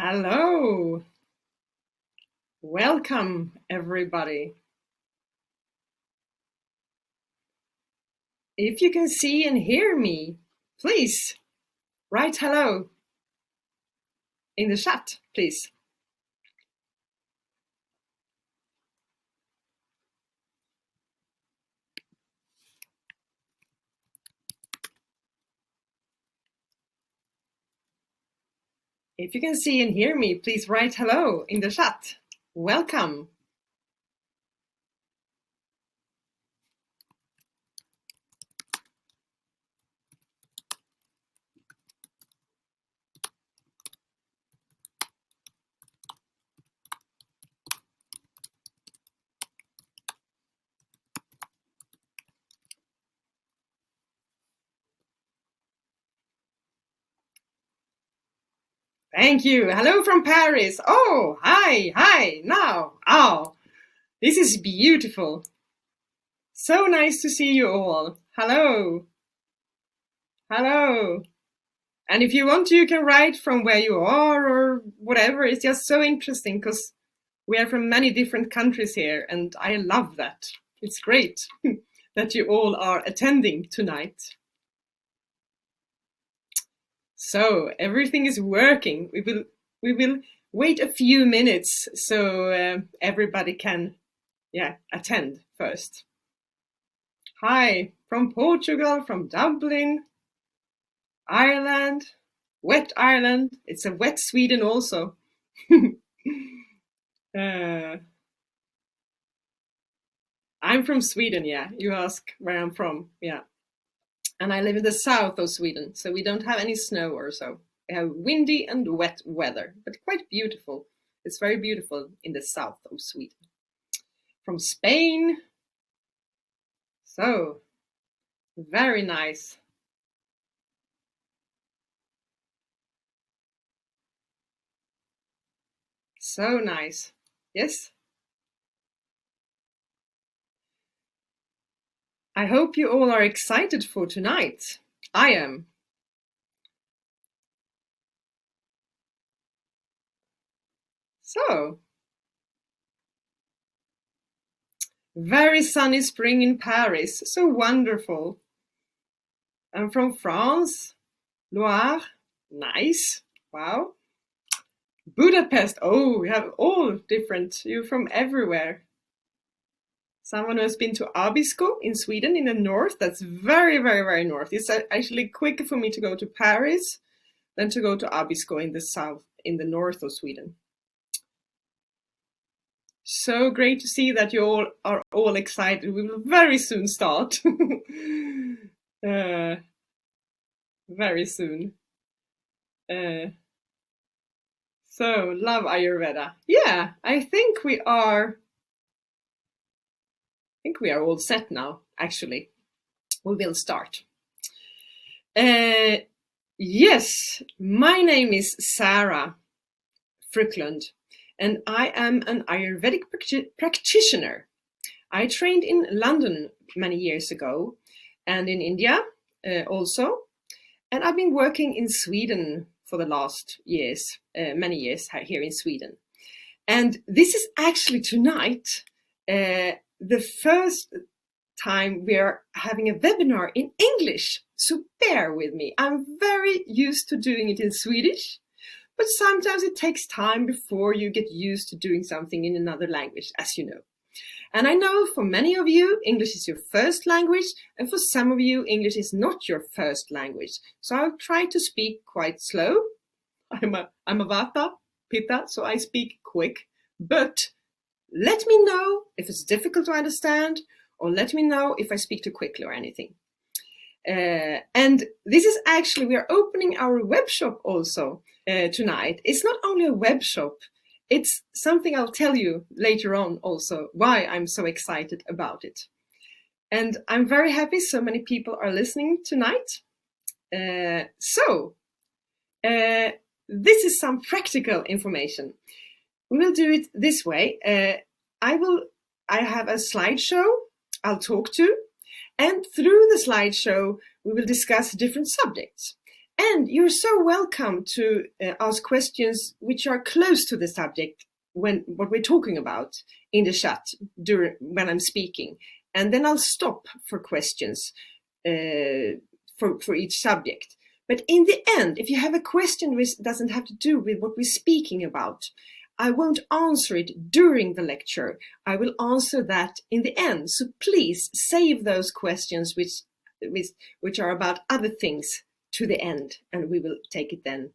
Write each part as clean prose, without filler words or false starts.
Hello, welcome everybody. If you can see and hear me, please write hello in the chat, please. If you can see and hear me, please write hello in the chat. Welcome. Thank you. Hello from Paris. Oh, hi, now. Oh, this is beautiful. So nice to see you all. Hello. Hello. And if you want to, you can write from where you are or whatever. It's just so interesting because we are from many different countries here, and I love that. It's great that you all are attending tonight. So everything is working. We will wait a few minutes so everybody can attend first. Hi from Portugal, from Dublin, Ireland, wet Ireland. It's a wet Sweden also. I'm from Sweden, yeah. You ask where I'm from, yeah. And I live in the south of Sweden, so we don't have any snow or so. We have windy and wet weather, but quite beautiful. It's very beautiful in the south of Sweden. From Spain. So, very nice. So nice. Yes? I hope you all are excited for tonight. I am. So, very sunny spring in Paris. So wonderful. I'm from France. Loire. Nice. Wow. Budapest. Oh, we have all different. You're from everywhere. Someone who has been to Abisko in Sweden in the north. That's very, very, very north. It's actually quicker for me to go to Paris than to go to Abisko in the south, in the north of Sweden. So great to see that you all are all excited. We will very soon start. Very soon. So, love Ayurveda. Yeah, I think we are all set now, actually. We will start. Yes, my name is Sara Fryklund, and I am an Ayurvedic practitioner. I trained in London many years ago, and in India also. And I've been working in Sweden for the last years, many years here in Sweden. And this is actually tonight the first time we are having a webinar in English. So bear with me. I'm very used to doing it in Swedish, but sometimes it takes time before you get used to doing something in another language, as you know. And I know for many of you, English is your first language, and for some of you, English is not your first language. So I'll try to speak quite slow. I'm a Vata, Pitta, so I speak quick. But let me know if it's difficult to understand, or let me know if I speak too quickly or anything. And this is actually, we are opening our web shop also tonight. It's not only a web shop. It's something I'll tell you later on also why I'm so excited about it. And I'm very happy so many people are listening tonight. This is some practical information. We will do it this way. I have a slideshow I'll talk to, and through the slideshow, we will discuss different subjects. And you're so welcome to ask questions which are close to the subject when what we're talking about in the chat when I'm speaking. And then I'll stop for questions for each subject. But in the end, if you have a question which doesn't have to do with what we're speaking about, I won't answer it during the lecture. I will answer that in the end. So please save those questions which are about other things to the end, and we will take it then.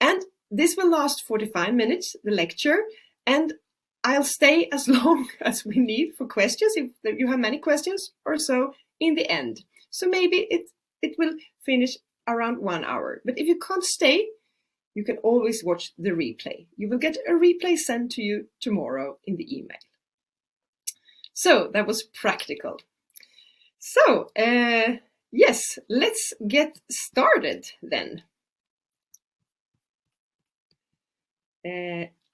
And this will last 45 minutes, the lecture, and I'll stay as long as we need for questions, if you have many questions or so, in the end. So maybe it will finish around 1 hour. But if you can't stay, you can always watch the replay. You will get a replay sent to you tomorrow in the email. So that was practical. So, yes, let's get started then.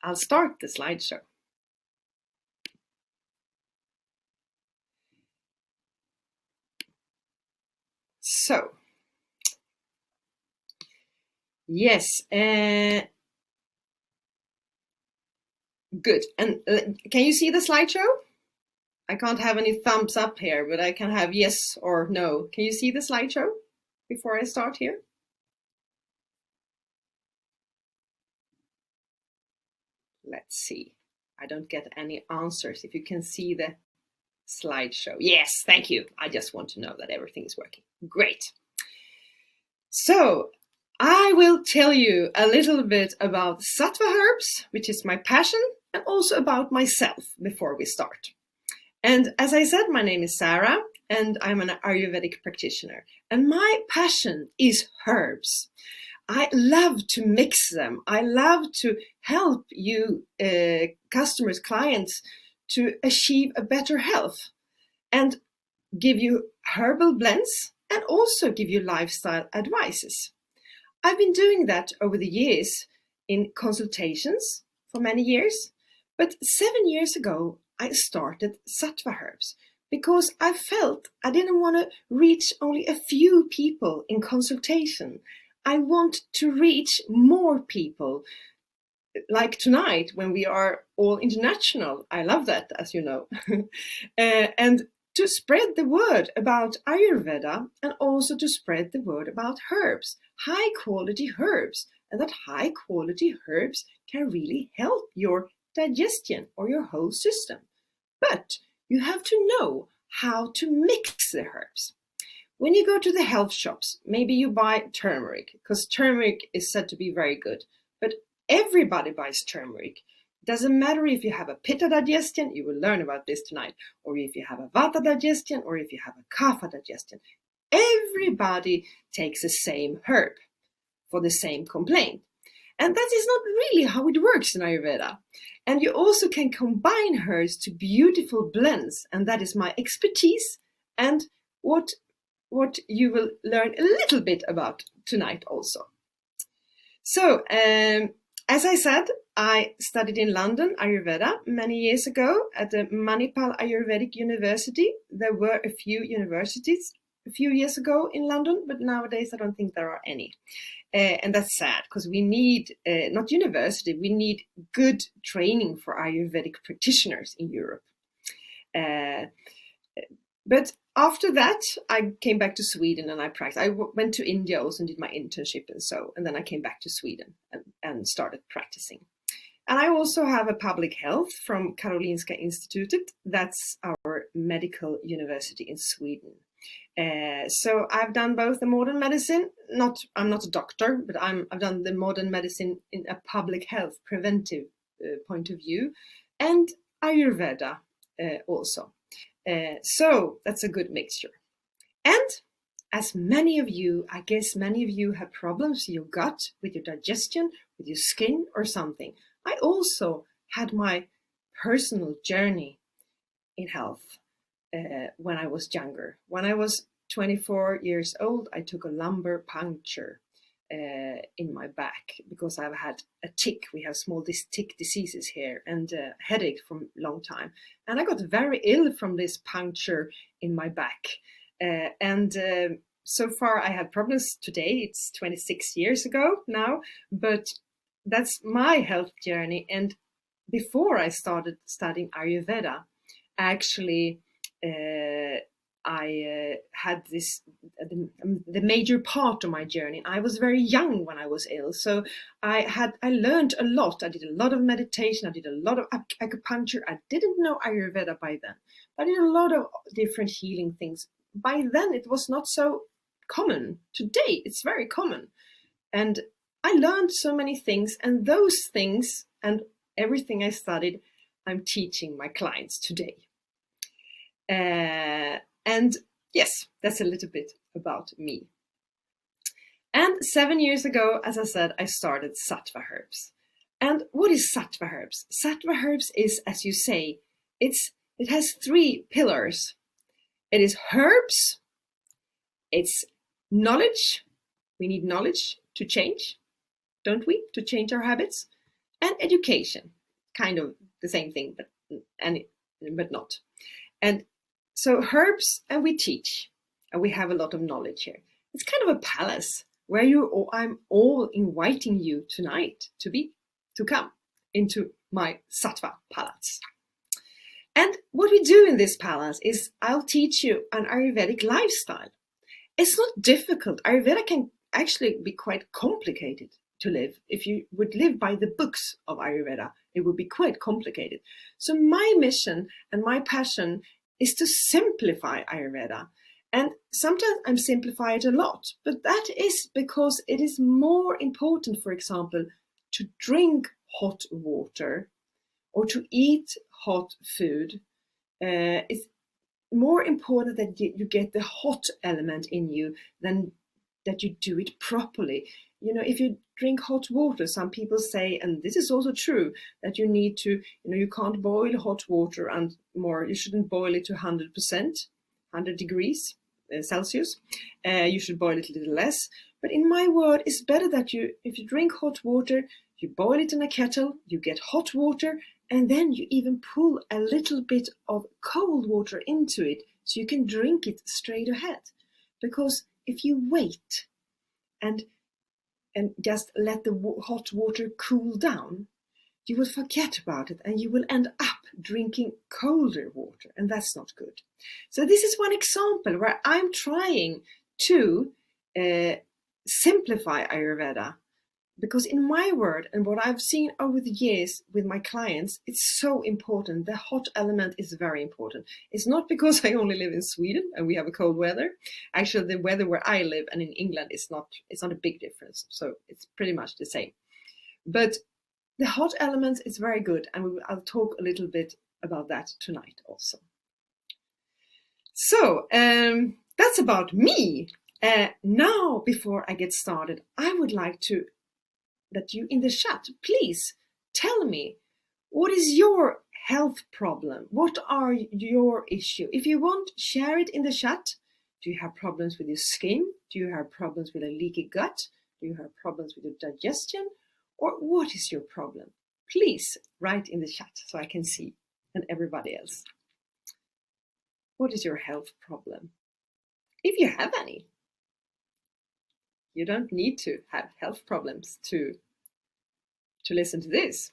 I'll start the slideshow. So, yes, good. And can you see the slideshow? I can't have any thumbs up here, but I can have yes or no. Can you see the slideshow before I start here? Let's see. I don't get any answers. If you can see the slideshow. Yes, thank you. I just want to know that everything is working. Great. So I will tell you a little bit about sattva herbs, which is my passion, and also about myself before we start. And as I said, my name is Sara, and I'm an Ayurvedic practitioner. And my passion is herbs. I love to mix them. I love to help you, customers, clients, to achieve a better health and give you herbal blends and also give you lifestyle advices. I've been doing that over the years in consultations for many years, but 7 years ago, I started sattva herbs because I felt I didn't want to reach only a few people in consultation. I want to reach more people, like tonight when we are all international. I love that, as you know. And to spread the word about Ayurveda and also to spread the word about herbs, high quality herbs, and that high quality herbs can really help your digestion or your whole system. But you have to know how to mix the herbs. When you go to the health shops, maybe you buy turmeric, because turmeric is said to be very good, but everybody buys turmeric. It doesn't matter if you have a pitta digestion, you will learn about this tonight, or if you have a vata digestion, or if you have a kapha digestion. Everybody takes the same herb for the same complaint. And that is not really how it works in Ayurveda. And you also can combine herbs to beautiful blends, and that is my expertise and what you will learn a little bit about tonight also. So, as I said, I studied in London, Ayurveda, many years ago at the Manipal Ayurvedic University. There were a few universities a few years ago in London, but nowadays I don't think there are any. And that's sad, because we need, not university, we need good training for Ayurvedic practitioners in Europe. But after that, I came back to Sweden and I practiced. I went to India also and did my internship and then I came back to Sweden and started practicing. And I also have a public health from Karolinska Institutet. That's our medical university in Sweden. So I've done both the modern medicine. I'm not a doctor, but I've done the modern medicine in a public health preventive point of view, and Ayurveda also. So that's a good mixture. And as many of you, I guess many of you have problems with your gut, with your digestion, with your skin or something. I also had my personal journey in health when I was younger. When I was 24 years old, I took a lumbar puncture in my back because I've had a tick. We have small tick diseases here and headache for a long time. And I got very ill from this puncture in my back. And so far I had problems. Today it's 26 years ago now, but that's my health journey. And before I started studying Ayurveda, actually I had this the major part of my journey. I was very young when I was ill, so I learned a lot. I did a lot of meditation. I did a lot of acupuncture. I didn't know Ayurveda by then. I did a lot of different healing things. By then, it was not so common. Today, it's very common, and I learned so many things. And those things and everything I studied, I'm teaching my clients today. And yes, that's a little bit about me. And 7 years ago, as I said, I started Sattva Herbs. And what is Sattva Herbs? Sattva Herbs is, as you say, it has 3 pillars. It is herbs, it's knowledge. We need knowledge to change, don't we? To change our habits. And education, kind of the same thing, but not. And so herbs, and we teach, and we have a lot of knowledge here. It's kind of a palace where I'm all inviting you tonight to come into my Sattva palace. And what we do in this palace is I'll teach you an Ayurvedic lifestyle. It's not difficult. Ayurveda can actually be quite complicated to live. If you would live by the books of Ayurveda, it would be quite complicated. So my mission and my passion is to simplify Ayurveda. And sometimes I'm simplify it a lot, but that is because it is more important, for example, to drink hot water or to eat hot food. It's more important that you get the hot element in you than that you do it properly. You know, if you drink hot water, some people say, and this is also true, that you need to, you can't boil hot water and more, you shouldn't boil it to 100%, 100 degrees Celsius. You should boil it a little less. But in my word, it's better that if you drink hot water, you boil it in a kettle, you get hot water, and then you even pull a little bit of cold water into it so you can drink it straight ahead. Because if you wait and just let the hot water cool down, you will forget about it and you will end up drinking colder water, and that's not good. So this is one example where I'm trying to simplify Ayurveda, because in my word and what I've seen over the years with my clients, it's so important. The hot element is very important. It's not because I only live in Sweden and we have a cold weather. Actually, the weather where I live and in England it's not a big difference. So it's pretty much the same. But the hot element is very good, and I'll talk a little bit about that tonight also. So that's about me. Now, before I get started, I would like that you in the chat, please tell me, what is your health problem? What are your issue? If you want, share it in the chat. Do you have problems with your skin? Do you have problems with a leaky gut? Do you have problems with your digestion? Or what is your problem? Please write in the chat so I can see, and everybody else. What is your health problem? If you have any. You don't need to have health problems to listen to this.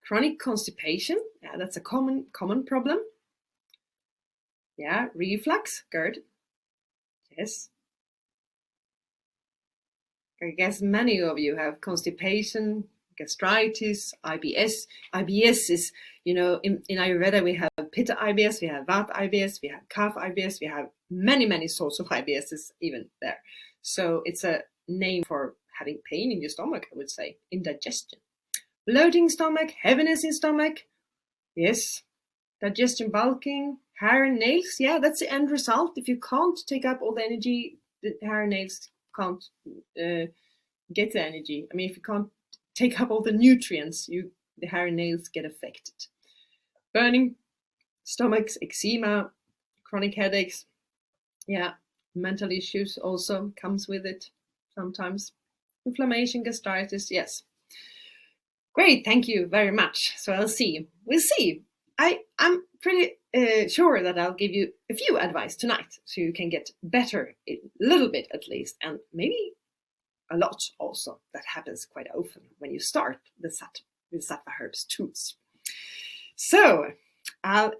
Chronic constipation, yeah, that's a common problem. Yeah, reflux, GERD. Yes. I guess many of you have constipation, gastritis, IBS. IBS is, in Ayurveda we have Pitta IBS, we have Vata IBS, we have Kapha IBS, we have many sorts of IBSs even there. So it's a name for having pain in your stomach, I would say, indigestion. Bloating stomach, heaviness in stomach, yes. Digestion, bulking, hair and nails, yeah, that's the end result. If you can't take up all the energy, the hair and nails can't get the energy. I mean, if you can't take up all the nutrients, the hair and nails get affected. Burning stomachs, eczema, chronic headaches, yeah, mental issues also comes with it sometimes. Inflammation, gastritis, yes. Great, thank you very much. So we'll see. I'm pretty sure that I'll give you a few advice tonight so you can get better a little bit at least, and maybe a lot also. That happens quite often when you start with Sattva Herbs tools. So I'll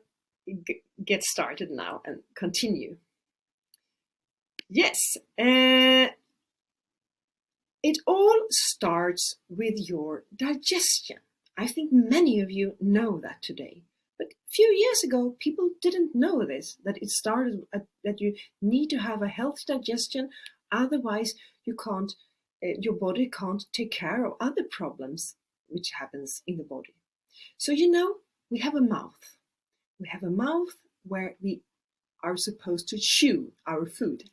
get started now and continue. Yes, it all starts with your digestion. I think many of you know that today. But a few years ago, people didn't know this, that it started that you need to have a healthy digestion. Otherwise, you can't, your body can't take care of other problems which happens in the body. So, we have a mouth. We have a mouth where we are supposed to chew our food.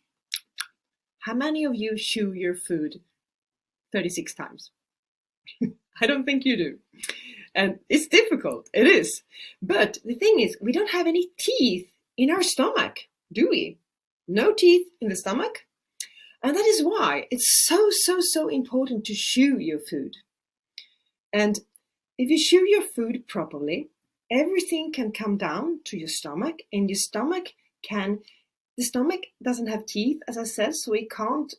How many of you chew your food 36 times? I don't think you do. And it's difficult, it is. But the thing is, we don't have any teeth in our stomach, do we? No teeth in the stomach. And that is why it's so important to chew your food. And if you chew your food properly, everything can come down to your stomach, and your stomach the stomach doesn't have teeth, as I said, so it can't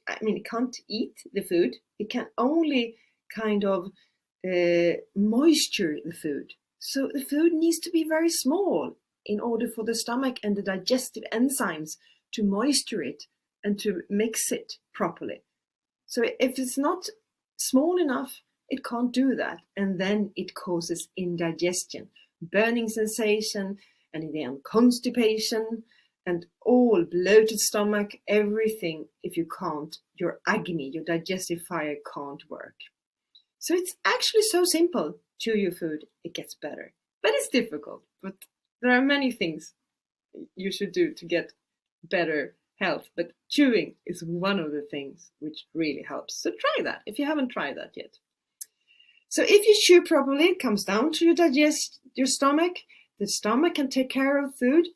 eat the food. It can only kind of moisture the food. So the food needs to be very small in order for the stomach and the digestive enzymes to moisture it and to mix it properly. So if it's not small enough, it can't do that. And then it causes indigestion, burning sensation, and in the end constipation, and all bloated stomach, everything. If you can't, your agni, your digestive fire can't work. So it's actually so simple. Chew your food, it gets better. But it's difficult. But there are many things you should do to get better health. But chewing is one of the things which really helps. So try that if you haven't tried that yet. So if you chew properly, it comes down to your stomach. The stomach can take care of food.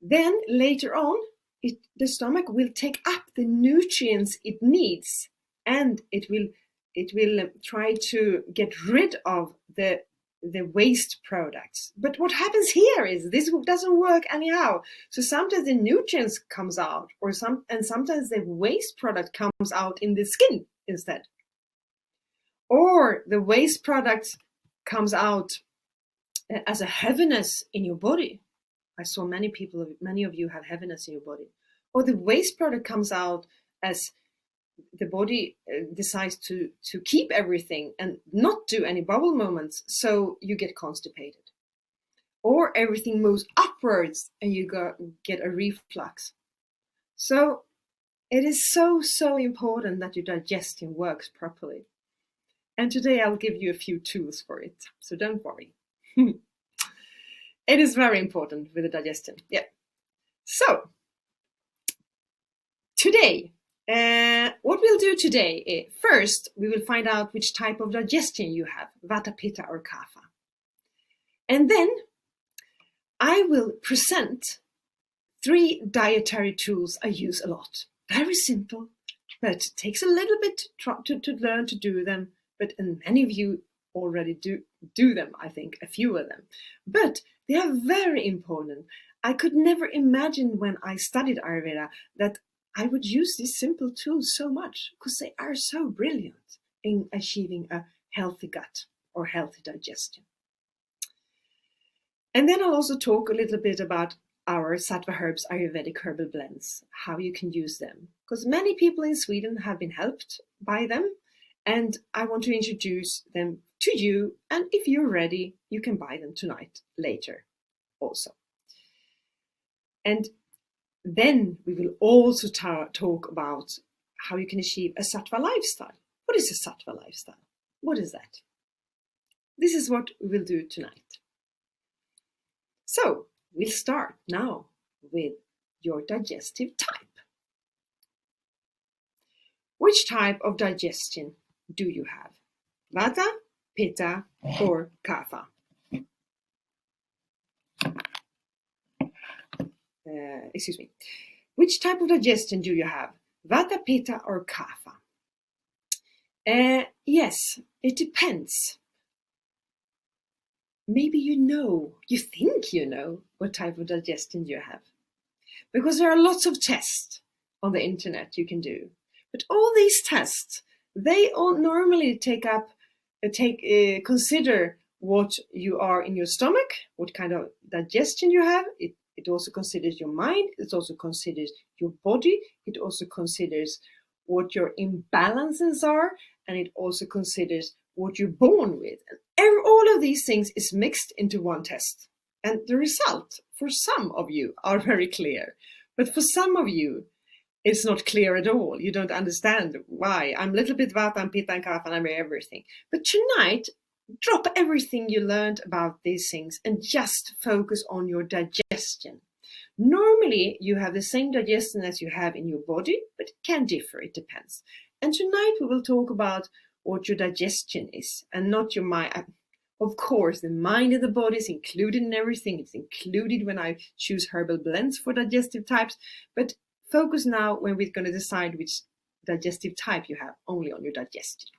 Then later on, the stomach will take up the nutrients it needs, and it will try to get rid of the waste products. But what happens here is this doesn't work anyhow. So sometimes the nutrients comes out, and sometimes the waste product comes out in the skin instead. Or the waste product comes out as a heaviness in your body. I saw many of you have heaviness in your body. Or the waste product comes out as the body decides to keep everything and not do any bowel movements, so you get constipated. Or everything moves upwards and you get a reflux. So it is so important that your digestion works properly. And today I'll give you a few tools for it, so don't worry. It is very important with the digestion. Yeah. So today, what we'll do today is, first, we will find out which type of digestion you have, Vata, Pitta or Kapha. And then I will present 3 dietary tools I use a lot. Very simple, but takes a little bit to learn to do them. But many of you already do them, I think, a few of them. But they are very important. I could never imagine when I studied Ayurveda that I would use these simple tools so much, because they are so brilliant in achieving a healthy gut or healthy digestion. And then I'll also talk a little bit about our Sattva Herbs Ayurvedic herbal blends, how you can use them. Because many people in Sweden have been helped by them, and I want to introduce them to you. And if you're ready, you can buy them tonight, later also. And then we will also talk about how you can achieve a Sattva lifestyle. What is a Sattva lifestyle? What is that? This is what we will do tonight. So we'll start now with your digestive type. Which type of digestion do you have? Vata, Pitta or Kapha? Excuse me. Which type of digestion do you have? Vata, Pitta or Kapha? Yes, it depends. maybe you think you know what type of digestion you have. Because there are lots of tests on the internet you can do. But all these tests, they all normally consider what you are in your stomach, what kind of digestion you have. It also considers your mind. It also considers your body. It also considers what your imbalances are. And it also considers what you're born with. And all of these things is mixed into one test. And the result for some of you are very clear. But for some of you, it's not clear at all. You don't understand why. I'm a little bit Vata and Pitta and Kapha and I'm everything. But tonight, drop everything you learned about these things and just focus on your digestion. Normally, you have the same digestion as you have in your body, but it can differ. It depends. And tonight we will talk about what your digestion is and not your mind. Of course, the mind of the body is included in everything. It's included when I choose herbal blends for digestive types. But focus now when we're going to decide which digestive type you have, only on your digestion.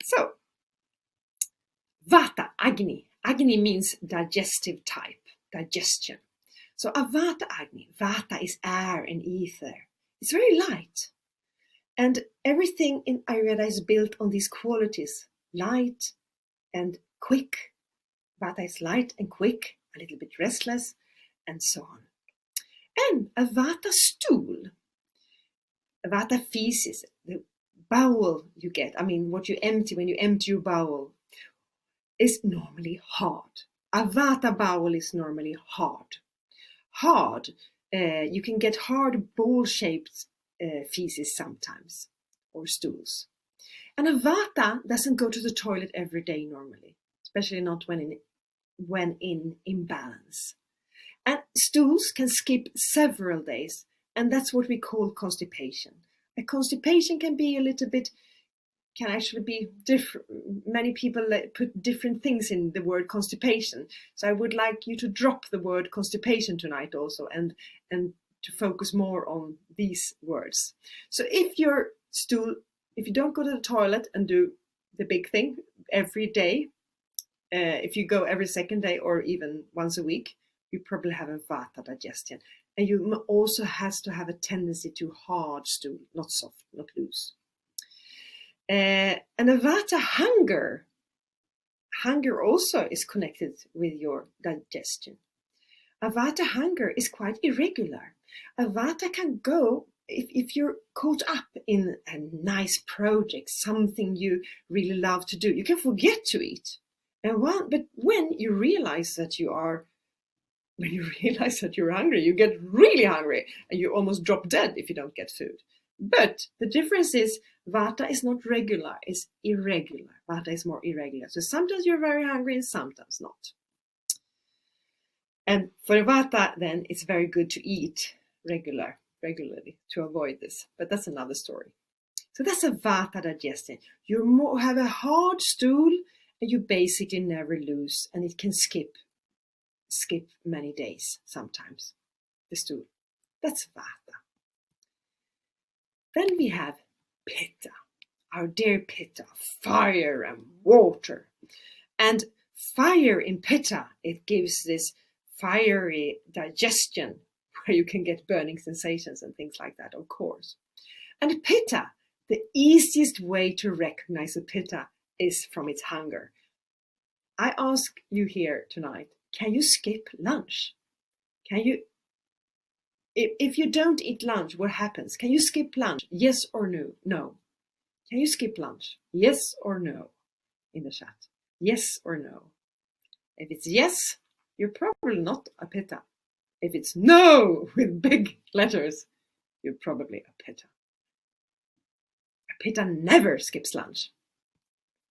So, Vata, Agni. Agni means digestive type, digestion. So a Vata Agni. Vata is air and ether. It's very light. And everything in Ayurveda is built on these qualities. Light and quick. Vata is light and quick, a little bit restless, and so on. And a Vata stool, a Vata feces, the bowel you get, what you empty when you empty your bowel, is normally hard. A Vata bowel is normally hard. You can get hard ball-shaped feces sometimes, or stools. And a Vata doesn't go to the toilet every day normally, especially not when in imbalance. And stools can skip several days, and that's what we call constipation. A constipation can actually be different. Many people put different things in the word constipation. So I would like you to drop the word constipation tonight also and to focus more on these words. So if you don't go to the toilet and do the big thing every day, if you go every second day or even once a week, you probably have a Vata digestion. And you also has to have a tendency to hard stool, not soft, not loose. And a Vata hunger also is connected with your digestion. A Vata hunger is quite irregular. A Vata can go, if you're caught up in a nice project, something you really love to do, you can forget to eat. But when you realize that you're hungry, you get really hungry and you almost drop dead if you don't get food. But the difference is Vata is not regular, it's irregular. Vata is more irregular. So sometimes you're very hungry and sometimes not. And for Vata, then, it's very good to eat regularly to avoid this. But that's another story. So that's a Vata digestion. You have a hard stool and you basically never lose, and it can skip many days sometimes, the stool. That's Vata. Then we have Pitta, our dear Pitta, fire and water. And fire in Pitta, it gives this fiery digestion where you can get burning sensations and things like that, of course. And Pitta, the easiest way to recognize a Pitta is from its hunger. I ask you here tonight, can you skip lunch? If you don't eat lunch, what happens? Can you skip lunch? Yes or no? No. Can you skip lunch? Yes or no? In the chat. Yes or no? If it's yes, you're probably not a Pitta. If it's no with big letters, you're probably a Pitta. A Pitta never skips lunch.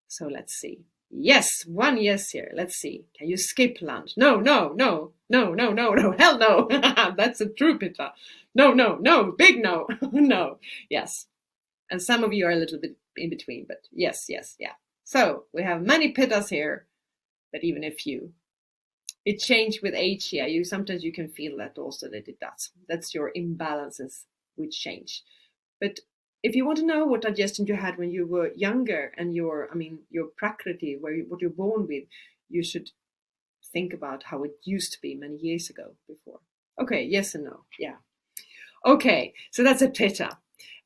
So let's see. Yes, one yes here. Let's see. Can you skip lunch? No, hell no. That's a true Pitta. No, big no. No, yes. And some of you are a little bit in between, but yes, yeah. So we have many Pittas here, but even a few. It changed with age here. Sometimes you can feel that also that it does. That's your imbalances which change. But if you want to know what digestion you had when you were younger and your prakriti, what you're born with, you should think about how it used to be many years ago before. Okay, yes and no, yeah. Okay, so that's a pitta.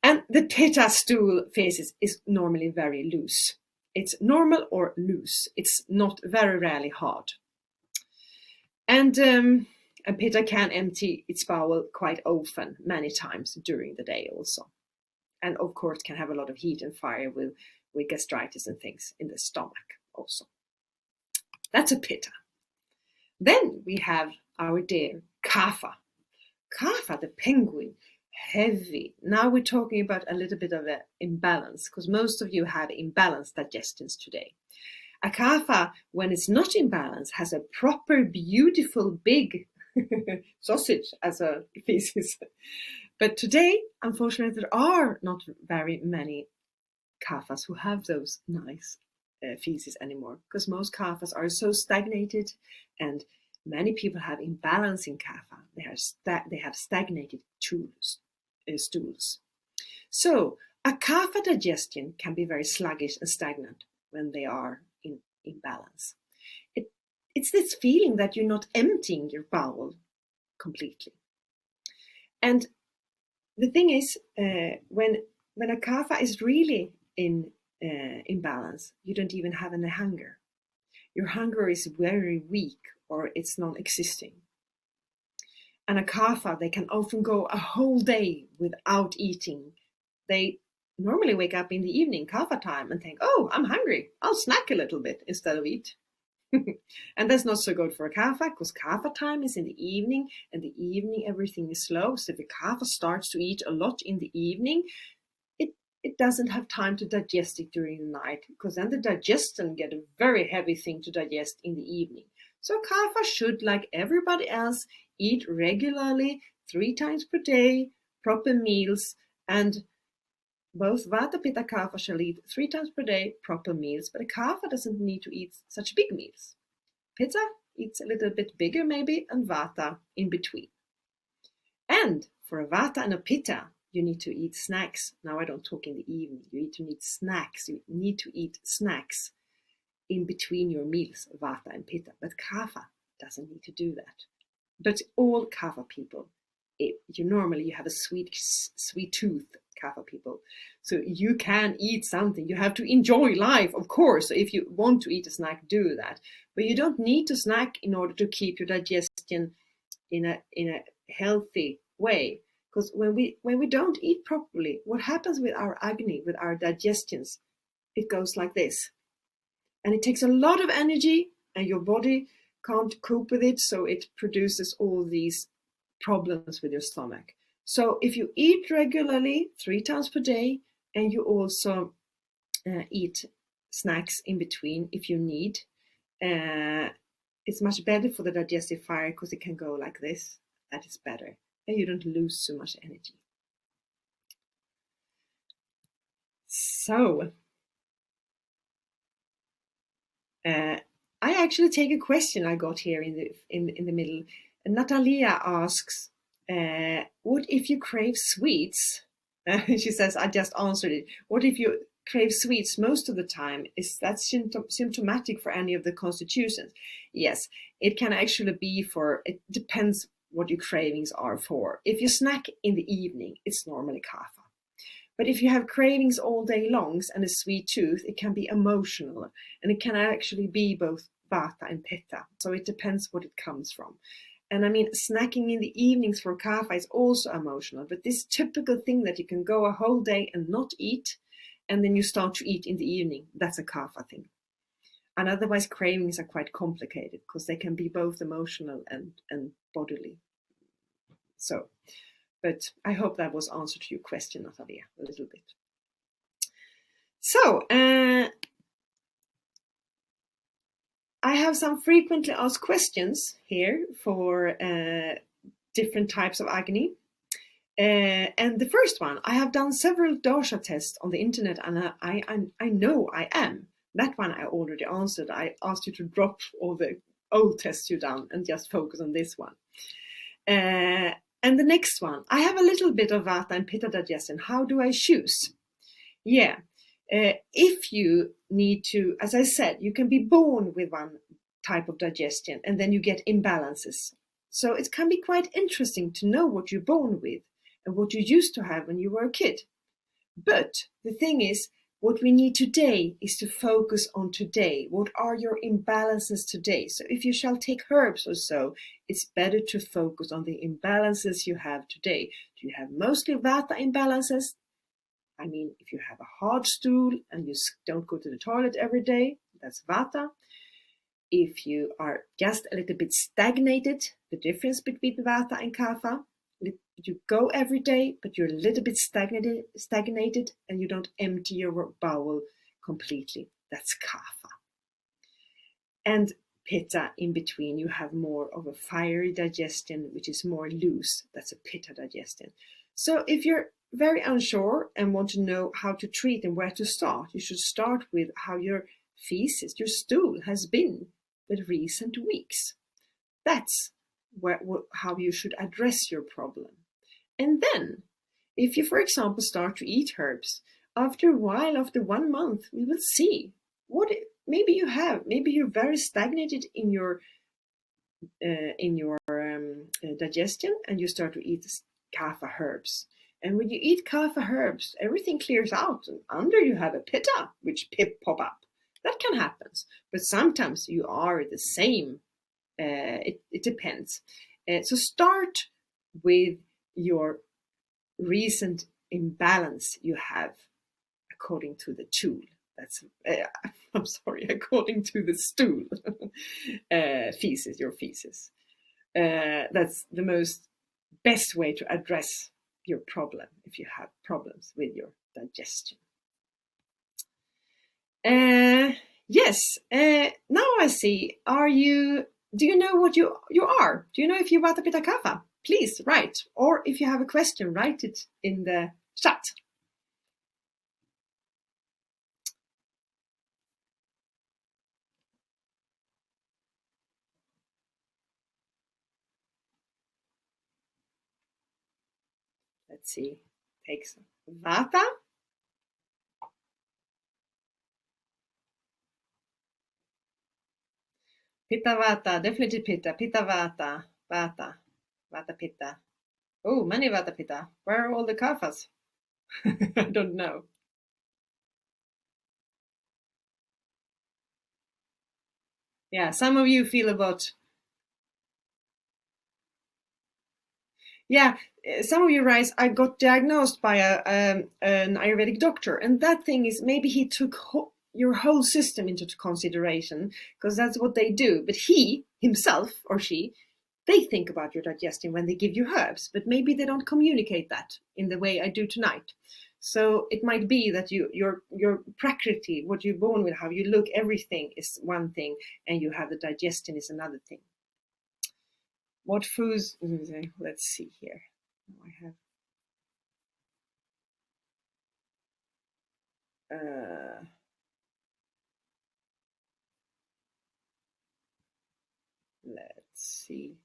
And the pitta stool faces is normally very loose. It's normal or loose. It's not very rarely hard. And a pitta can empty its bowel quite often, many times during the day also. And of course can have a lot of heat and fire with gastritis and things in the stomach also. That's a pitta. Then we have our dear kapha. Kapha, the penguin, heavy. Now we're talking about a little bit of an imbalance, because most of you have imbalanced digestions today. A kapha, when it's not in balance, has a proper, beautiful, big sausage as a feces. But today, unfortunately, there are not very many kaphas who have those nice feces anymore, because most kaphas are so stagnated, and many people have imbalance in kapha. They have stagnated stools. So a kapha digestion can be very sluggish and stagnant when they are in imbalance. It's this feeling that you're not emptying your bowel completely. And the thing is, when a kapha is really in imbalance, you don't even have any hunger. Your hunger is very weak, or it's non-existing. And a kapha, they can often go a whole day without eating. They normally wake up in the evening, kapha time, and think, oh, I'm hungry. I'll snack a little bit instead of eat. And that's not so good for a kapha, because kapha time is in the evening, and the evening everything is slow. So if a kapha starts to eat a lot in the evening, it doesn't have time to digest it during the night, because then the digestion get a very heavy thing to digest in the evening. So kapha should, like everybody else, eat regularly, 3 times per day, proper meals, and both vata, pitta, kapha shall eat 3 times per day, proper meals, but a kapha doesn't need to eat such big meals. Pitta eats a little bit bigger maybe, and vata in between. And for a vata and a pitta, you need to eat snacks. Now I don't talk in the evening. You need to eat snacks. You need to eat snacks in between your meals, vata and pitta. But kapha doesn't need to do that. But all kapha people, you have a sweet tooth, kapha people. So you can eat something. You have to enjoy life, of course. So if you want to eat a snack, do that. But you don't need to snack in order to keep your digestion in a healthy way. Because when we don't eat properly, what happens with our agni, with our digestions? It goes like this. And it takes a lot of energy, and your body can't cope with it, so it produces all these problems with your stomach. So if you eat regularly, 3 times per day, and you also eat snacks in between if you need, it's much better for the digestive fire, because it can go like this. That is better. And you don't lose so much energy. So, I actually take a question I got here in the middle. Natalia asks, what if you crave sweets? She says, I just answered it. What if you crave sweets most of the time? Is that symptomatic for any of the constitutions? Yes, it can actually be it depends what your cravings are for. If you snack in the evening, it's normally kapha. But if you have cravings all day long and a sweet tooth, it can be emotional, and it can actually be both vata and pitta. So it depends what it comes from. And I mean, snacking in the evenings for kapha is also emotional, but this typical thing that you can go a whole day and not eat, and then you start to eat in the evening, that's a kapha thing. And otherwise, cravings are quite complicated, because they can be both emotional and bodily. So, but I hope that was answer to your question, Natalia, a little bit. So, I have some frequently asked questions here for different types of agni. And the first one, I have done several dosha tests on the internet, and I know I am. That one I already answered. I asked you to drop all the old tests you've done and just focus on this one. And And the next one, I have a little bit of Vata and Pitta digestion. How do I choose? Yeah, if you need to, as I said, you can be born with one type of digestion and then you get imbalances. So it can be quite interesting to know what you're born with and what you used to have when you were a kid. But the thing is, what we need today is to focus on today. What are your imbalances today? So if you shall take herbs or so, it's better to focus on the imbalances you have today. Do you have mostly Vata imbalances? I mean, if you have a hard stool and you don't go to the toilet every day, that's Vata. If you are just a little bit stagnated, the difference between Vata and Kapha, you go every day, but you're a little bit stagnated and you don't empty your bowel completely. That's Kapha. And Pitta in between, you have more of a fiery digestion, which is more loose. That's a Pitta digestion. So if you're very unsure and want to know how to treat and where to start, you should start with how your feces, your stool has been the recent weeks. That's how you should address your problem. And then, if you, for example, start to eat herbs, after a while, after 1 month, we will see what maybe you're very stagnated in your digestion, and you start to eat Kapha herbs. And when you eat Kapha herbs, everything clears out, and under you have a Pitta, which pop up. That can happen, but sometimes you are the same. It depends. So start with your recent imbalance you have according to the tool. That's according to the stool. Feces, your feces. That's the best way to address your problem if you have problems with your digestion. Yes. Now I see. Do you know what you are? Do you know if you're Vata Pitta Kapha? Please write. Or if you have a question, write it in the chat. Let's see. Takes Vata. Pitta Vata, definitely Pitta. Pitta Vata, Vata, Vata Pitta. Oh, many Vata Pitta. Where are all the Kaphas? I don't know. Yeah, some of you feel about. Yeah, some of you write, I got diagnosed by an Ayurvedic doctor, and that thing is maybe he took your whole system into consideration, because that's what they do. But he, himself or she, they think about your digestion when they give you herbs, but maybe they don't communicate that in the way I do tonight. So it might be that your prakriti, what you're born with, how you look, everything is one thing, and you have the digestion is another thing. What foods? Let's see here. I have. Let's see.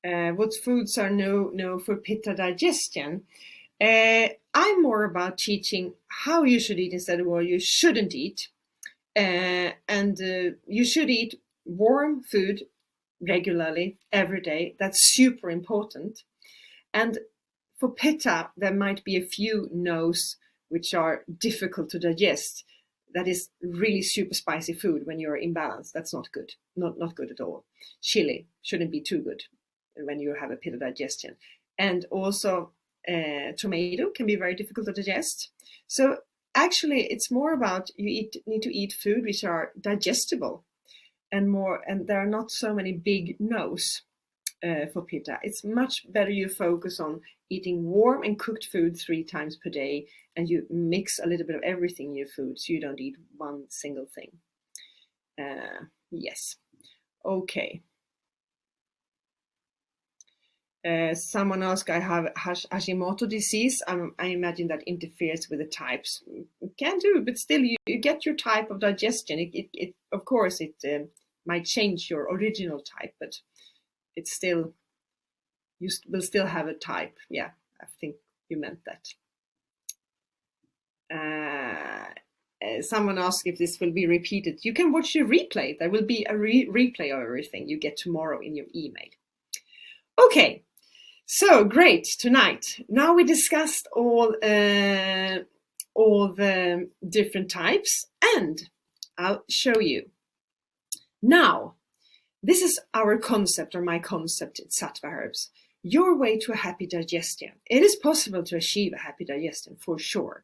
What foods are no for Pitta digestion? I'm more about teaching how you should eat instead of what you shouldn't eat. And you should eat warm food regularly every day. That's super important. And for Pitta, there might be a few no's which are difficult to digest. That is really super spicy food when you're imbalanced. That's not good. Not good at all. Chili shouldn't be too good when you have a Pitta digestion. And also tomato can be very difficult to digest. So actually it's more about need to eat food which are digestible and there are not so many big no's for Pitta. It's much better you focus on eating warm and cooked food 3 times per day, and you mix a little bit of everything in your food so you don't eat one single thing. Yes. Okay. Someone asked, I have Hashimoto disease. I imagine that interferes with the types. It can do, but still you get your type of digestion. It of course, it might change your original type, but it's still, you will still have a type. Yeah, I think you meant that. Someone asked if this will be repeated. You can watch the replay. There will be a replay of everything you get tomorrow in your email. Okay, so great tonight. Now we discussed all the different types, and I'll show you. Now, this is our concept, or my concept in Sattva herbs. Your way to a happy digestion. It is possible to achieve a happy digestion, for sure.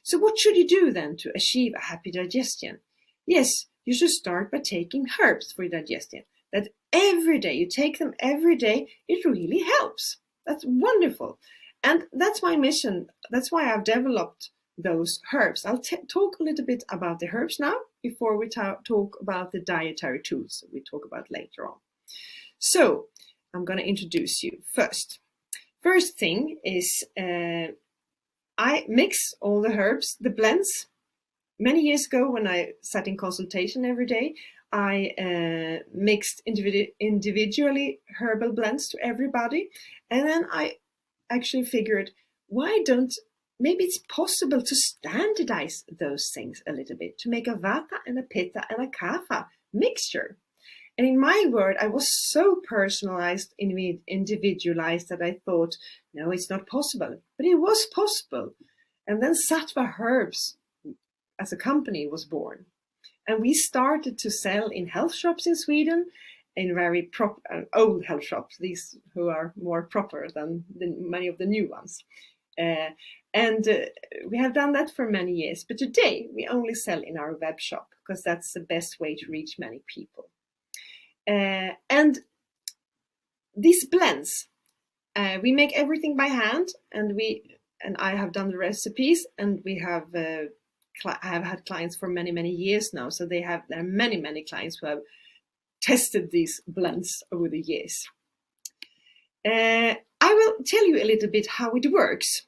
So what should you do then to achieve a happy digestion? Yes, you should start by taking herbs for your digestion. That every day, you take them every day, it really helps. That's wonderful. And that's my mission. That's why I've developed those herbs. I'll talk a little bit about the herbs now before we talk about the dietary tools we talk about later on. So I'm going to introduce you first. First thing is I mix all the herbs, the blends. Many years ago when I sat in consultation every day, I mixed individually herbal blends to everybody. And then I actually figured, maybe it's possible to standardize those things a little bit, to make a Vata and a Pitta and a Kapha mixture. And in my world, I was so personalized, individualized that I thought, no, it's not possible. But it was possible. And then Sattva Herbs as a company was born. And we started to sell in health shops in Sweden, in very old health shops, these who are more proper than many of the new ones. We have done that for many years. But today, we only sell in our web shop because that's the best way to reach many people. And these blends, we make everything by hand, and I have done the recipes, and we have I have had clients for many years now, so there are many clients who have tested these blends over the years. I will tell you a little bit how it works.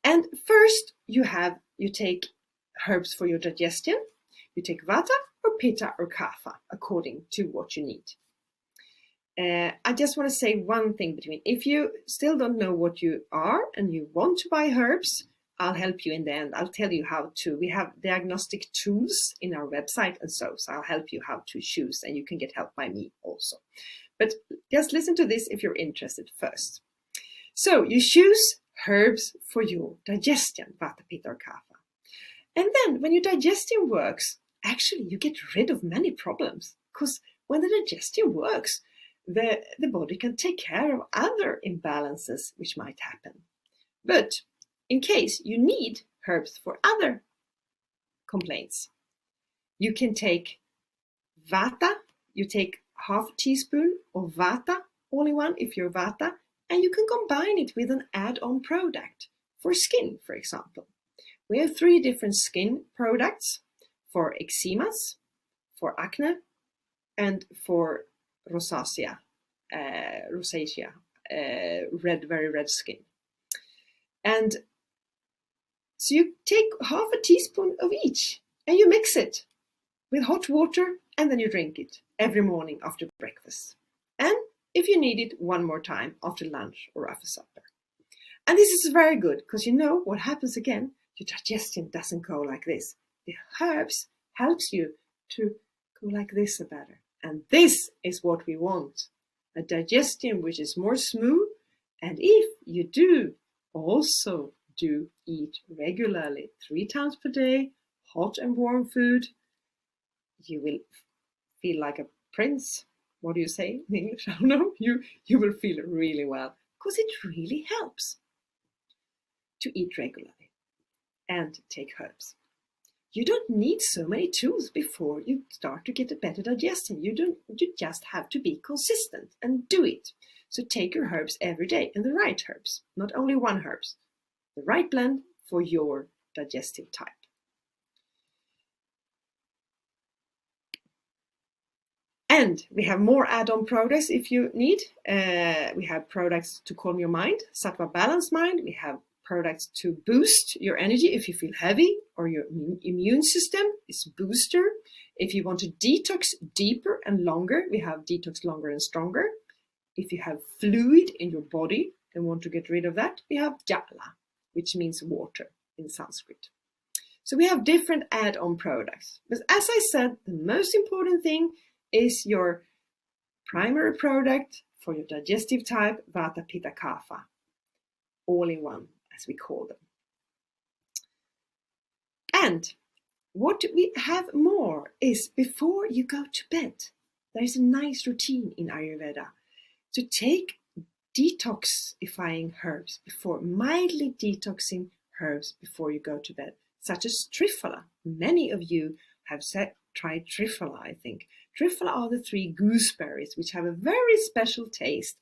And first, you take herbs for your digestion. You take Vata or Pitta or Kapha, according to what you need. I just want to say one thing between. If you still don't know what you are and you want to buy herbs, I'll help you in the end. I'll tell you how to. We have diagnostic tools in our website and so I'll help you how to choose, and you can get help by me also. But just listen to this if you're interested first. So you choose herbs for your digestion, Vata, Pitta or Kapha. And then when your digestion works, actually you get rid of many problems, because when the digestion works, the body can take care of other imbalances which might happen. But in case you need herbs for other complaints, you can take Vata, you take half a teaspoon of Vata, only one if you're Vata, and you can combine it with an add-on product for skin, for example. We have 3 different skin products for eczemas, for acne, and for rosacea, very red skin. And so you take half a teaspoon of each and you mix it with hot water, and then you drink it every morning after breakfast. And if you need it, one more time after lunch or after supper. And this is very good because you know what happens again. Your digestion doesn't go like this. The herbs helps you to go like this better. And this is what we want. A digestion which is more smooth. And if you do eat regularly 3 times per day, hot and warm food, you will feel like a prince. What do you say in English? I don't know. You will feel really well, because it really helps to eat regularly and take herbs. You don't need so many tools before you start to get a better digestion. You just have to be consistent and do it. So take your herbs every day, and the right herbs, not only one herbs, the right blend for your digestive type. And we have more add-on products if you need. We have products to calm your mind, Sattva Balanced Mind. We have products to boost your energy if you feel heavy, or your immune system is booster. If you want to detox deeper and longer, we have detox longer and stronger. If you have fluid in your body and want to get rid of that, we have jala, which means water in Sanskrit. So we have different add-on products. But as I said, the most important thing is your primary product for your digestive type, Vata, Pitta, Kapha. All in one, as we call them. And what we have more is before you go to bed, there is a nice routine in Ayurveda to take detoxifying herbs mildly detoxing herbs before you go to bed, such as Triphala. Many of you have tried Triphala, I think. Triphala are the 3 gooseberries, which have a very special taste,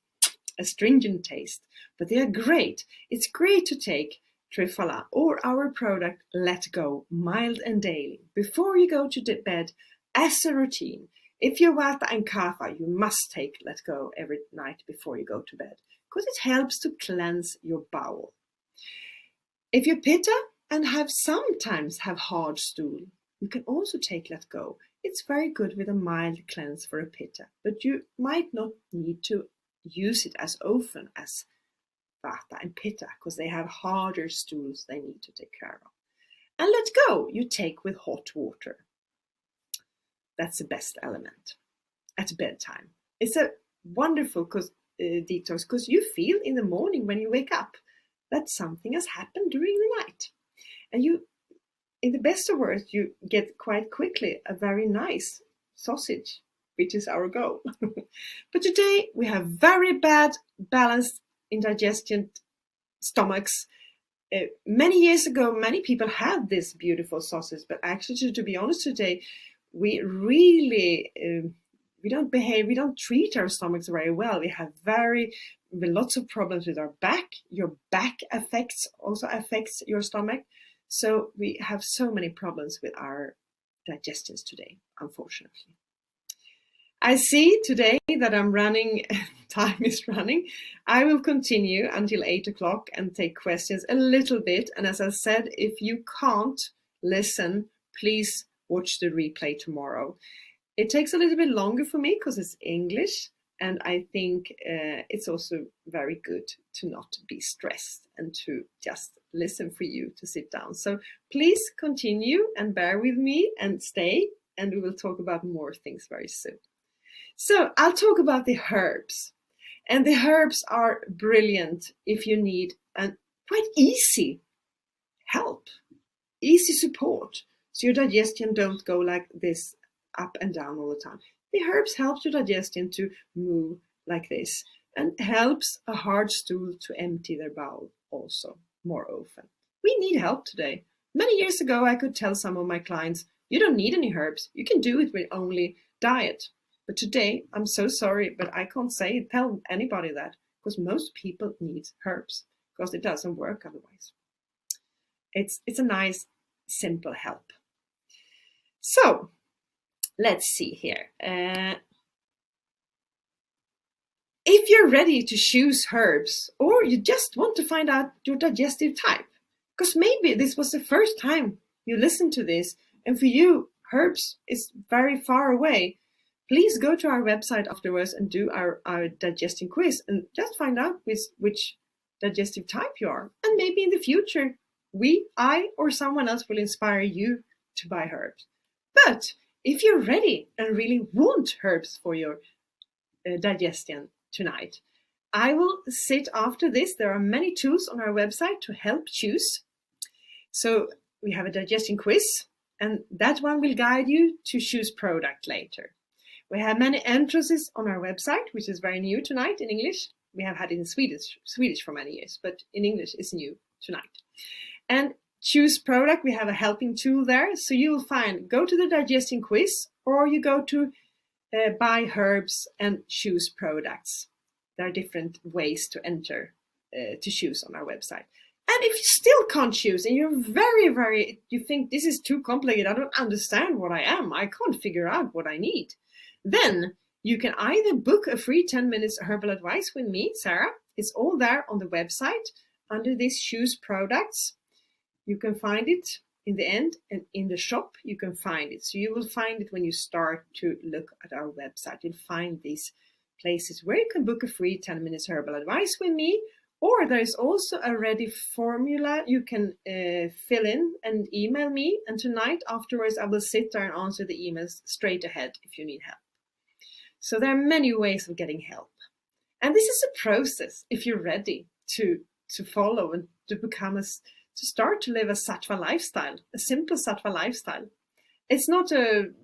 astringent taste, but they are great. It's great to take Triphala or our product Let Go, mild and daily, before you go to bed as a routine. If you're Vata and Kapha, you must take Let Go every night before you go to bed, because it helps to cleanse your bowel. If you're Pitta and sometimes have hard stool, you can also take Let Go. It's very good with a mild cleanse for a Pitta, but you might not need to use it as often as Vata and Pitta, because they have harder stools they need to take care of. And Let Go you take with hot water. That's the best element at bedtime. It's a wonderful detox, because you feel in the morning when you wake up that something has happened during the night. And you, in the best of words, you get quite quickly a very nice sausage, which is our goal. But today we have very bad balanced indigestion stomachs. Many years ago, many people had this beautiful sausage, but actually, to be honest, today we really we don't treat our stomachs very well. We have lots of problems with our back. Your back also affects your stomach. So we have so many problems with our digestions today, unfortunately. I see today that time is running. I will continue until 8 o'clock and take questions a little bit. And as I said, if you can't listen, please watch the replay tomorrow. It takes a little bit longer for me because it's English. And I think it's also very good to not be stressed and to just listen for you to sit down. So please continue and bear with me and stay, and we will talk about more things very soon. So I'll talk about the herbs. And the herbs are brilliant if you need a quite easy help, easy support, so your digestion don't go like this up and down all the time. The herbs help your digestion to move like this, and helps a hard stool to empty their bowel also more often. We need help today. Many years ago, I could tell some of my clients, you don't need any herbs. You can do it with only diet. But today, I'm so sorry, but I can't tell anybody that, because most people need herbs, because it doesn't work otherwise. It's a nice, simple help. So let's see here. If you're ready to choose herbs, or you just want to find out your digestive type, because maybe this was the first time you listened to this, and for you, herbs is very far away, please go to our website afterwards and do our digestion quiz and just find out which digestive type you are. And maybe in the future, I or someone else will inspire you to buy herbs. But if you're ready and really want herbs for your digestion tonight, I will sit after this. There are many tools on our website to help choose. So we have a digestion quiz, and that one will guide you to choose product later. We have many entrances on our website, which is very new tonight in English. We have had it in Swedish for many years, but in English it's new tonight. And choose product, we have a helping tool there. So you will go to the digestion quiz, or you go to buy herbs and choose products. There are different ways to enter to choose on our website. And if you still can't choose, and you're you think this is too complicated, I don't understand what I am, I can't figure out what I need, then you can either book a free 10 minutes herbal advice with me, Sara. It's all there on the website. under this choose products. You can find it in the end, and in the shop you can find it. So you will find it when you start to look at our website. You'll find these places where you can book a free 10 minutes herbal advice with me, or there's also a ready formula you can fill in and email me. And tonight afterwards I will sit there and answer the emails straight ahead if you need help. So there are many ways of getting help. And this is a process if you're ready to follow and to start to live a sattva lifestyle, a simple sattva lifestyle. It's not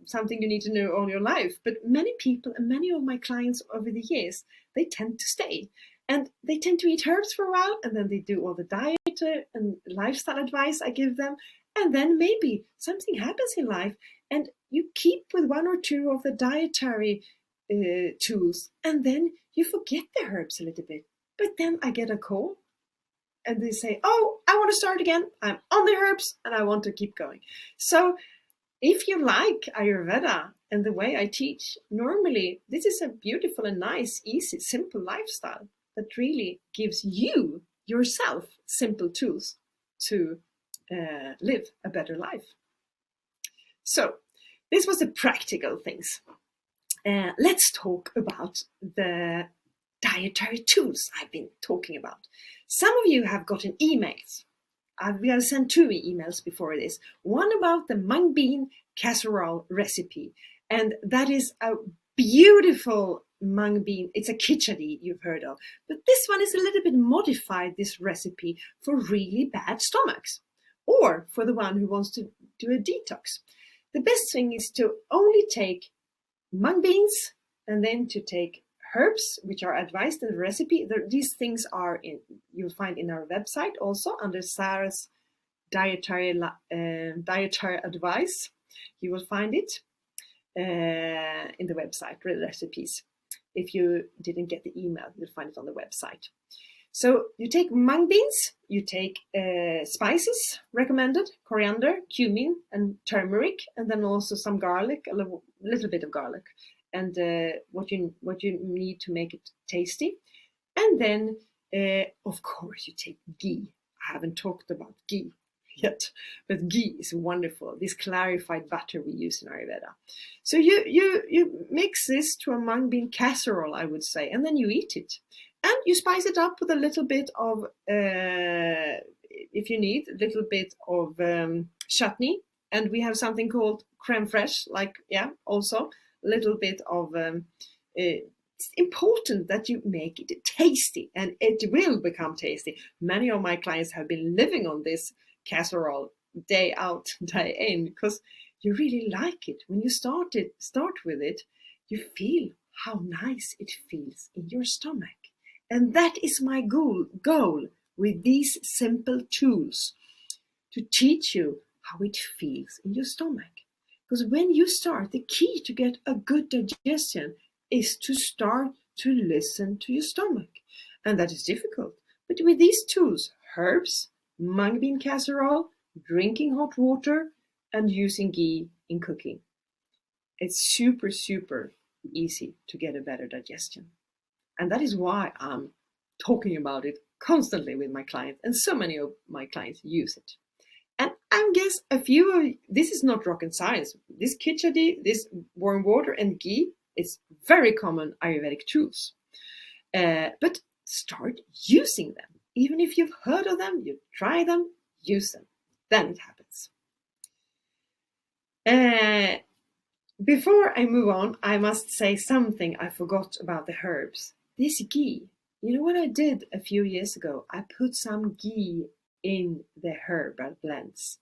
something you need to know all your life, but many people and many of my clients over the years, they tend to stay. And they tend to eat herbs for a while, and then they do all the diet and lifestyle advice I give them. And then maybe something happens in life, and you keep with one or two of the dietary tools, and then you forget the herbs a little bit. But then I get a call, and they say, oh, I want to start again. I'm on the herbs, and I want to keep going. So if you like Ayurveda and the way I teach, normally this is a beautiful and nice, easy, simple lifestyle that really gives you, yourself, simple tools to live a better life. So this was the practical things. Let's talk about the dietary tools I've been talking about. Some of you have gotten emails. We have sent 2 emails before this. One about the mung bean casserole recipe. And that is a beautiful mung bean. It's a khichdi you've heard of. But this one is a little bit modified, this recipe, for really bad stomachs. Or for the one who wants to do a detox. The best thing is to only take mung beans and then to take herbs, which are advised in the recipe. These things are you'll find in our website also under Sara's dietary advice. You will find it in the website, the recipes. If you didn't get the email, you'll find it on the website. So you take mung beans, you take spices recommended, coriander, cumin, and turmeric, and then also some garlic, a little bit of garlic, and what you need to make it tasty. And then, of course, you take ghee. I haven't talked about ghee yet, but ghee is wonderful. This clarified butter we use in Ayurveda. So you mix this to a mung bean casserole, I would say, and then you eat it. And you spice it up with a little bit of, if you need, a little bit of chutney. And we have something called crème fraîche, also a little bit of, it's important that you make it tasty, and it will become tasty. Many of my clients have been living on this casserole day out, day in, because you really like it. When you start with it, you feel how nice it feels in your stomach. And that is my goal with these simple tools, to teach you how it feels in your stomach. Because when you start, the key to get a good digestion is to start to listen to your stomach. And that is difficult. But with these tools, herbs, mung bean casserole, drinking hot water, and using ghee in cooking, it's super, super easy to get a better digestion. And that is why I'm talking about it constantly with my clients, and so many of my clients use it. And I guess this is not rocket science. This khichdi, this warm water and ghee, it's very common Ayurvedic tools. But start using them. Even if you've heard of them, you try them, use them. Then it happens. Before I move on, I must say something I forgot about the herbs. This ghee, you know what I did a few years ago? I put some ghee in the herbal blends.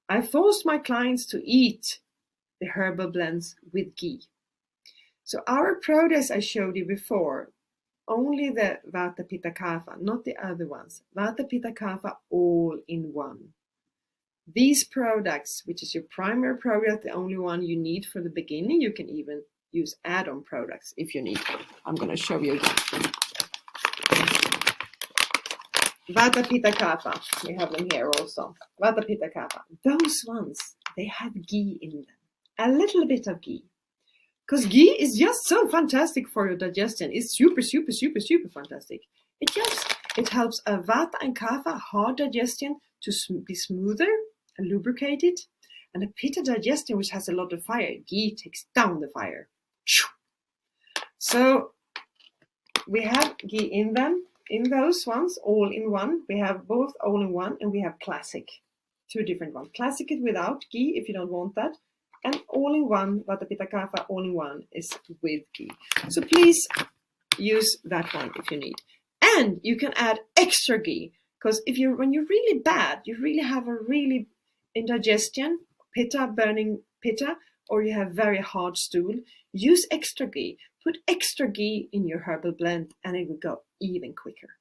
I forced my clients to eat the herbal blends with ghee. So our products I showed you before, only the Vata Pitta Kapha, not the other ones. Vata Pitta Kapha all in one. These products, which is your primary product, the only one you need for the beginning, you can even use add-on products if you need them. I'm going to show you again. Vata Pitta Kapha, we have them here also. Vata Pitta Kapha. Those ones, they have ghee in them. A little bit of ghee. Because ghee is just so fantastic for your digestion. It's super, super, super, super fantastic. It just It helps a Vata and Kapha hard digestion to be smoother and lubricated. And a Pitta digestion, which has a lot of fire, ghee takes down the fire. So we have ghee in them, in those ones, all in one. We have both all in one, and we have classic, two different ones. Classic is without ghee if you don't want that, and all in one, Vata Pitta Kapha all in one is with ghee. So please use that one if you need. And you can add extra ghee, because when you're really bad, you really have a really indigestion, pitta, burning pitta, or you have very hard stool, use extra ghee. Put extra ghee in your herbal blend and it will go even quicker.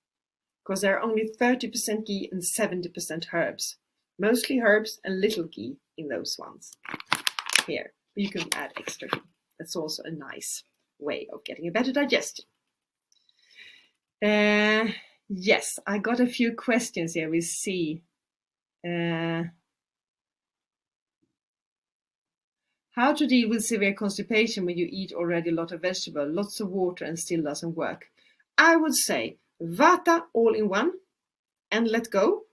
Because there are only 30% ghee and 70% herbs. Mostly herbs and little ghee in those ones. Here, you can add extra ghee. That's also a nice way of getting a better digestion. Yes, I got a few questions here. We see. How to deal with severe constipation when you eat already a lot of vegetable, lots of water, and still doesn't work? I would say Vata all in one, and let go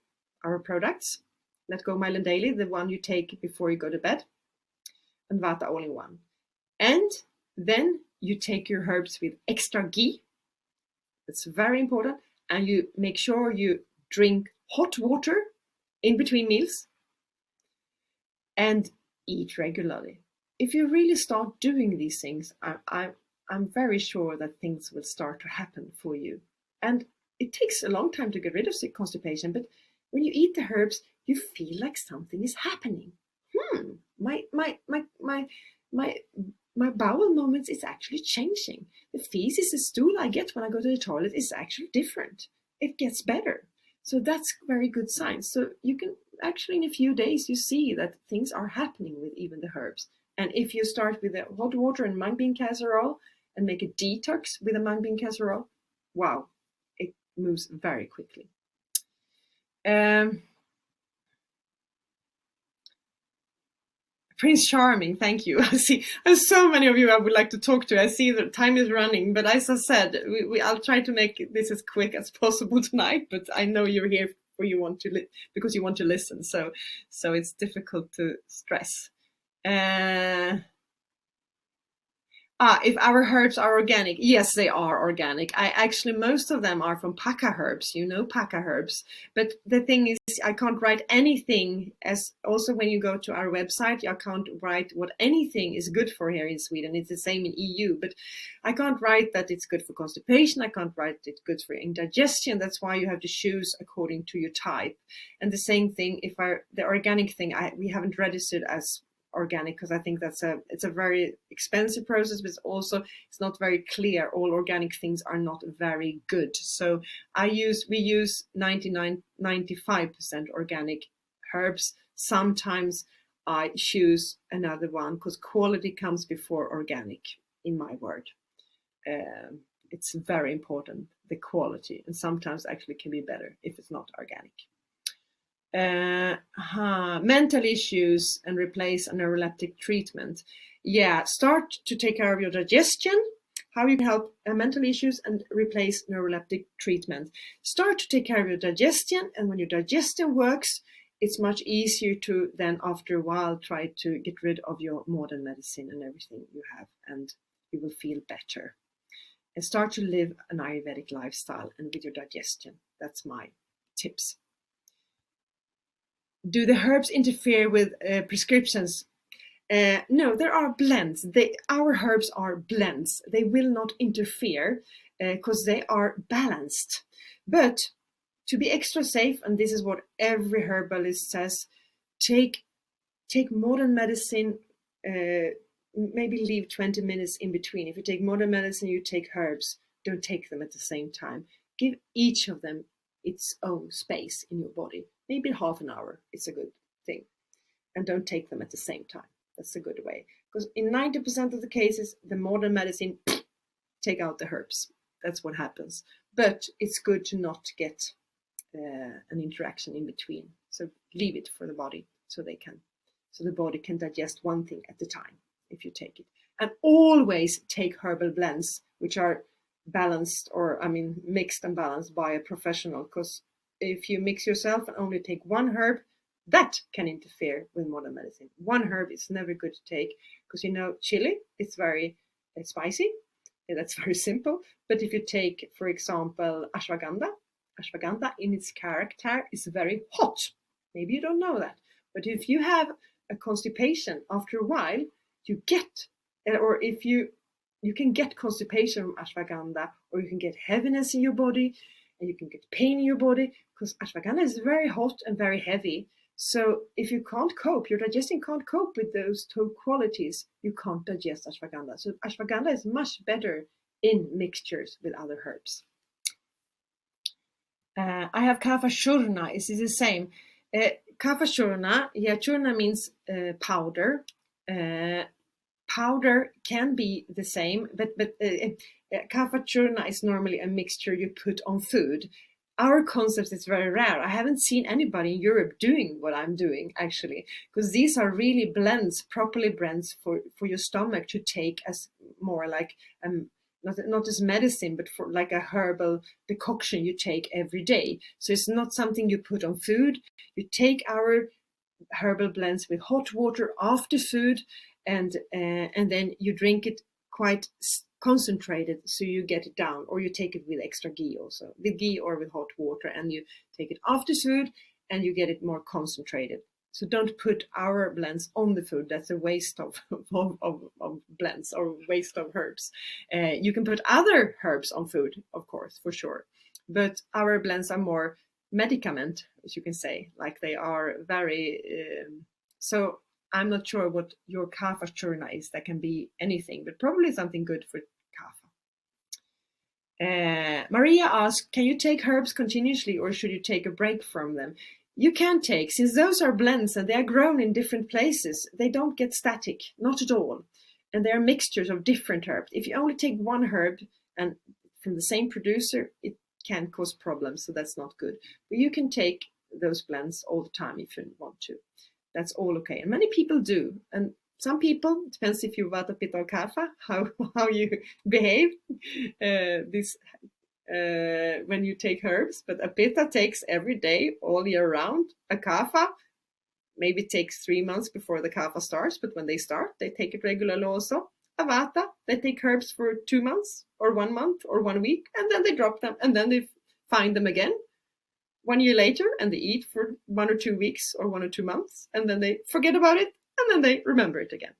our products. Let go Mylan Daily, the one you take before you go to bed, and Vata all in one. And then you take your herbs with extra ghee. It's very important. And you make sure you drink hot water in between meals and eat regularly. If you really start doing these things, I'm very sure that things will start to happen for you. And it takes a long time to get rid of constipation, but when you eat the herbs, you feel like something is happening. My bowel movements is actually changing. The feces, the stool I get when I go to the toilet is actually different. It gets better. So that's very good sign. So you can actually, in a few days, you see that things are happening with even the herbs. And if you start with the hot water and mung bean casserole and make a detox with a mung bean casserole, wow, it moves very quickly. Prince Charming, thank you. I see there's so many of you I would like to talk to. I see the time is running, but as I said, I'll try to make this as quick as possible tonight. But I know you're here because you want to listen. So it's difficult to stress. If our herbs are organic, yes, they are organic. Most of them are from Paka herbs, Paka herbs. But the thing is, I can't write anything, as also when you go to our website, I can't write what anything is good for here in Sweden. It's the same in EU, but I can't write that it's good for constipation. I can't write it's good for indigestion. That's why you have to choose according to your type. And the same thing, the organic thing, we haven't registered as organic, because I think it's a very expensive process, but it's not very clear. All organic things are not very good. So we use 95% organic herbs. Sometimes I choose another one because quality comes before organic, in my word. It's very important, the quality, and sometimes actually can be better if it's not organic. Mental issues and replace a neuroleptic treatment. Start to take care of your digestion. How you can help mental issues and replace neuroleptic treatment. Start to take care of your digestion, and when your digestion works, it's much easier to then after a while try to get rid of your modern medicine and everything you have, and you will feel better. And start to live an Ayurvedic lifestyle and with your digestion. That's my tips. Do the herbs interfere with prescriptions? No, there are blends. Our herbs are blends. They will not interfere because they are balanced. But to be extra safe, and this is what every herbalist says, take modern medicine, maybe leave 20 minutes in between. If you take modern medicine, you take herbs, don't take them at the same time. Give each of them its own space in your body. Maybe half an hour, it's a good thing. And don't take them at the same time. That's a good way. Because in 90% of the cases, the modern medicine, take out the herbs. That's what happens. But it's good to not get an interaction in between. So leave it for the body so the body can digest one thing at a time if you take it. And always take herbal blends, which are balanced, or I mean mixed and balanced by a professional, because if you mix yourself and only take one herb, that can interfere with modern medicine. One herb is never good to take, because chili is very spicy. That's very simple. But if you take, for example, ashwagandha in its character is very hot. Maybe you don't know that. But if you have a constipation after a while, you get, or if you can get constipation from ashwagandha, or you can get heaviness in your body, and you can get pain in your body, because ashwagandha is very hot and very heavy. So if you can't cope, your digestion can't cope with those two qualities, you can't digest ashwagandha. So ashwagandha is much better in mixtures with other herbs. I have kapha churna. Is it the same? Kapha churna, yeah, churna means powder. Powder can be the same, but kapha churna is normally a mixture you put on food. Our concept is very rare. I haven't seen anybody in Europe doing what I'm doing, actually, because these are really blends, properly blends for your stomach to take as more like not as medicine, but for like a herbal decoction you take every day. So it's not something you put on food. You take our herbal blends with hot water after food, and then you drink it quite concentrated, so you get it down, or you take it with extra ghee, also with ghee or with hot water, and you take it after food and you get it more concentrated. So don't put our blends on the food. That's a waste of blends, or waste of herbs. You can put other herbs on food, of course, for sure, but our blends are more medicament, as you can say, like they are very so I'm not sure what your kapha churna is. That can be anything, but probably something good for kapha. Maria asked, can you take herbs continuously, or should you take a break from them? You can take, since those are blends and they are grown in different places, they don't get static, not at all. And they are mixtures of different herbs. If you only take one herb and from the same producer, it can cause problems, so that's not good. But you can take those blends all the time if you want to. That's all okay. And many people do. And some people, it depends if you vata, pitta or kapha, how you behave when you take herbs. But a pitta takes every day, all year round. A kapha maybe takes 3 months before the kapha starts, but when they start, they take it regularly also. A vata, they take herbs for 2 months or 1 month or 1 week, and then they drop them, and then they find them again 1 year later, and they eat for 1 or 2 weeks or 1 or 2 months, and then they forget about it, and then they remember it again.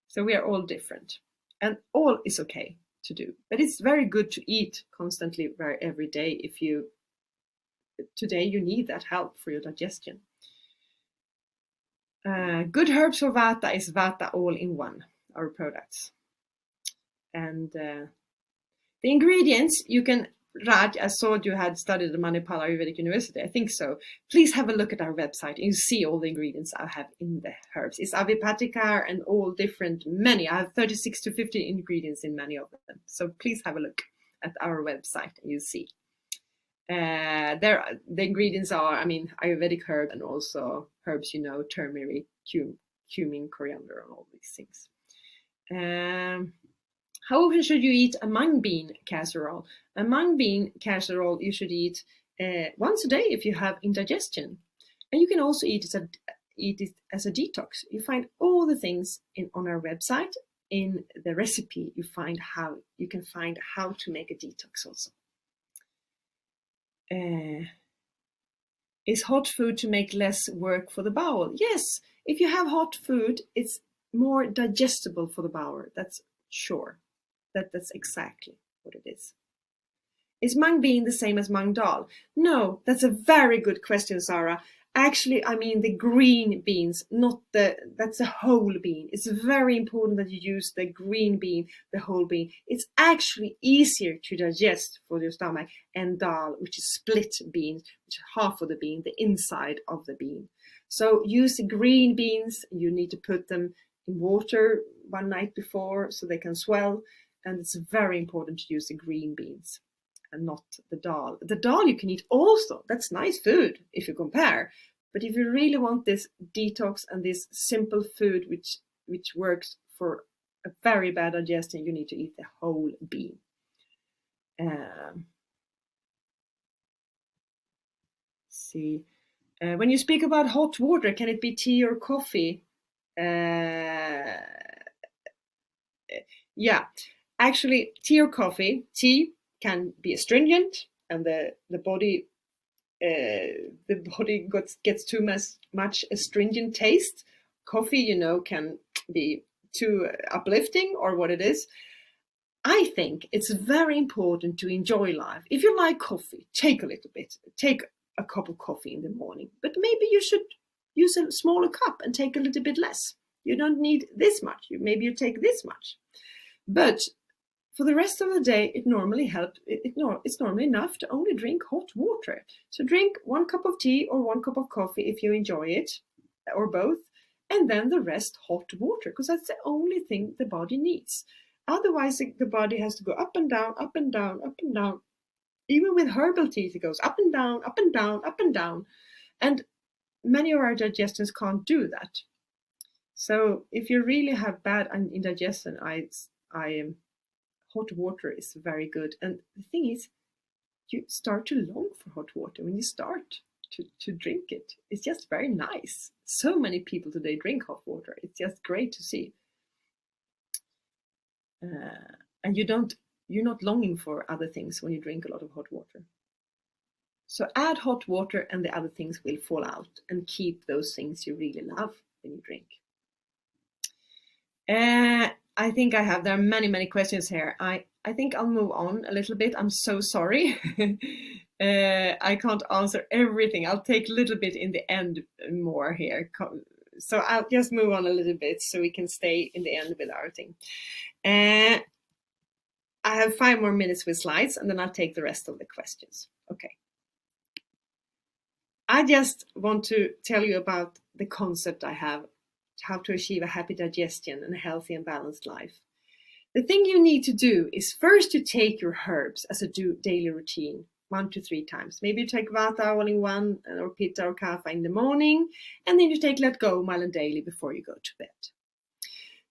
So we are all different, and all is okay to do. But it's very good to eat constantly, every day, if today you need that help for your digestion. Good herbs for vata is vata all in one, our products. And the ingredients you can, Raj, I saw you had studied the Manipal Ayurvedic University. I think so. Please have a look at our website and you see all the ingredients I have in the herbs. It's Avipatikar and all different, many. I have 36 to 50 ingredients in many of them. So please have a look at our website and you see. The ingredients are, Ayurvedic herbs and also herbs, turmeric, cumin, coriander, and all these things. How often should you eat a mung bean casserole? A mung bean casserole you should eat once a day if you have indigestion. And you can also eat it as a detox. You find all the things on our website. In the recipe, you can find how to make a detox also. Is hot food to make less work for the bowel? Yes, if you have hot food, it's more digestible for the bowel. That's sure. That's exactly what it is. Is mung bean the same as mung dal? No, that's a very good question, Sara. Actually, the green beans, that's a whole bean. It's very important that you use the green bean, the whole bean. It's actually easier to digest for your stomach, and dal, which is split beans, which is half of the bean, the inside of the bean. So use the green beans. You need to put them in water 1 night before so they can swell. And it's very important to use the green beans and not the dal. The dal you can eat also. That's nice food if you compare. But if you really want this detox and this simple food which works for a very bad digestion, you need to eat the whole bean. See, when you speak about hot water, can it be tea or coffee? Yeah, actually, tea or coffee. Tea can be astringent, and the body gets too much astringent taste. Coffee, can be too uplifting, or what it is. I think it's very important to enjoy life. If you like coffee, take a little bit. Take a cup of coffee in the morning, but maybe you should use a smaller cup and take a little bit less. You don't need this much. Maybe you take this much. But for the rest of the day, it normally helps. It's normally enough to only drink hot water. So drink 1 cup of tea or 1 cup of coffee if you enjoy it, or both, and then the rest hot water, because that's the only thing the body needs. Otherwise, the body has to go up and down, up and down, up and down. Even with herbal teas, it goes up and down, up and down, up and down. And many of our digestions can't do that. So if you really have bad indigestion, hot water is very good. And the thing is, you start to long for hot water when you start to drink it. It's just very nice. So many people today drink hot water. It's just great to see. And you're not longing for other things when you drink a lot of hot water. So add hot water and the other things will fall out, and keep those things you really love when you drink. I think there are many questions here. I think I'll move on a little bit. I'm so sorry. I can't answer everything. I'll take a little bit in the end more here. So I'll just move on a little bit so we can stay in the end with our thing. I have 5 more minutes with slides, and then I'll take the rest of the questions. Okay. I just want to tell you about the concept I have, how to achieve a happy digestion and a healthy and balanced life. The thing you need to do is first to take your herbs as a daily routine, 1 to 3 times. Maybe you take Vata all in one, or Pitta or Kapha in the morning, and then you take Let Go Mala daily before you go to bed.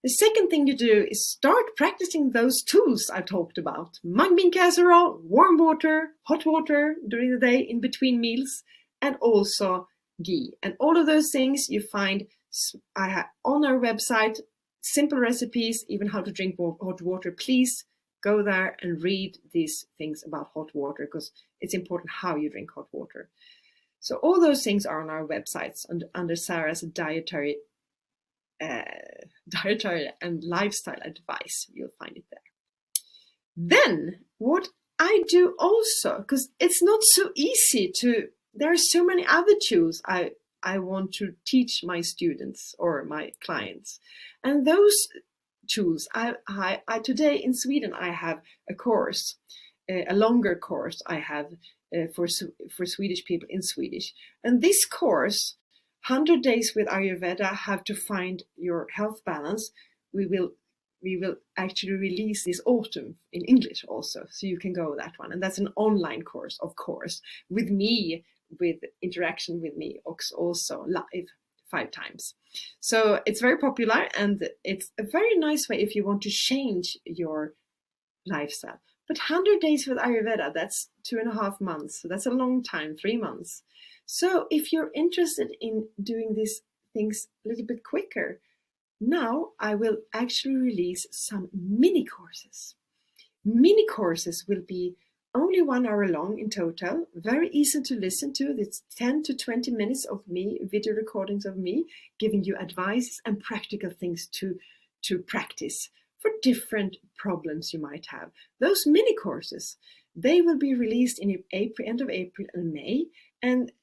The second thing you do is start practicing those tools I talked about. Mung bean casserole, warm water, hot water during the day in between meals, and also ghee. And all of those things you find on our website, simple recipes, even how to drink hot water. Please go there and read these things about hot water, because it's important how you drink hot water. So all those things are on our websites under Sara's dietary and lifestyle advice. You'll find it there. Then what I do also, because it's not so easy there are so many other tools I want to teach my students or my clients. And those tools, I today in Sweden, I have a course, a longer course I have for Swedish people in Swedish. And this course, 100 Days with Ayurveda, How to Find Your Health Balance, we will actually release this autumn in English also. So you can go that one. And that's an online course, of course, with me, with interaction with me, also live 5 times. So it's very popular, and it's a very nice way if you want to change your lifestyle. But 100 Days with Ayurveda, that's 2.5 months. So that's a long time, 3 months. So if you're interested in doing these things a little bit quicker, now I will actually release some mini courses. Mini courses will be only 1 hour long in total, very easy to listen to. It's 10 to 20 minutes of me, video recordings of me, giving you advice and practical things to practice for different problems you might have. Those mini courses, they will be released in April, end of April and May, and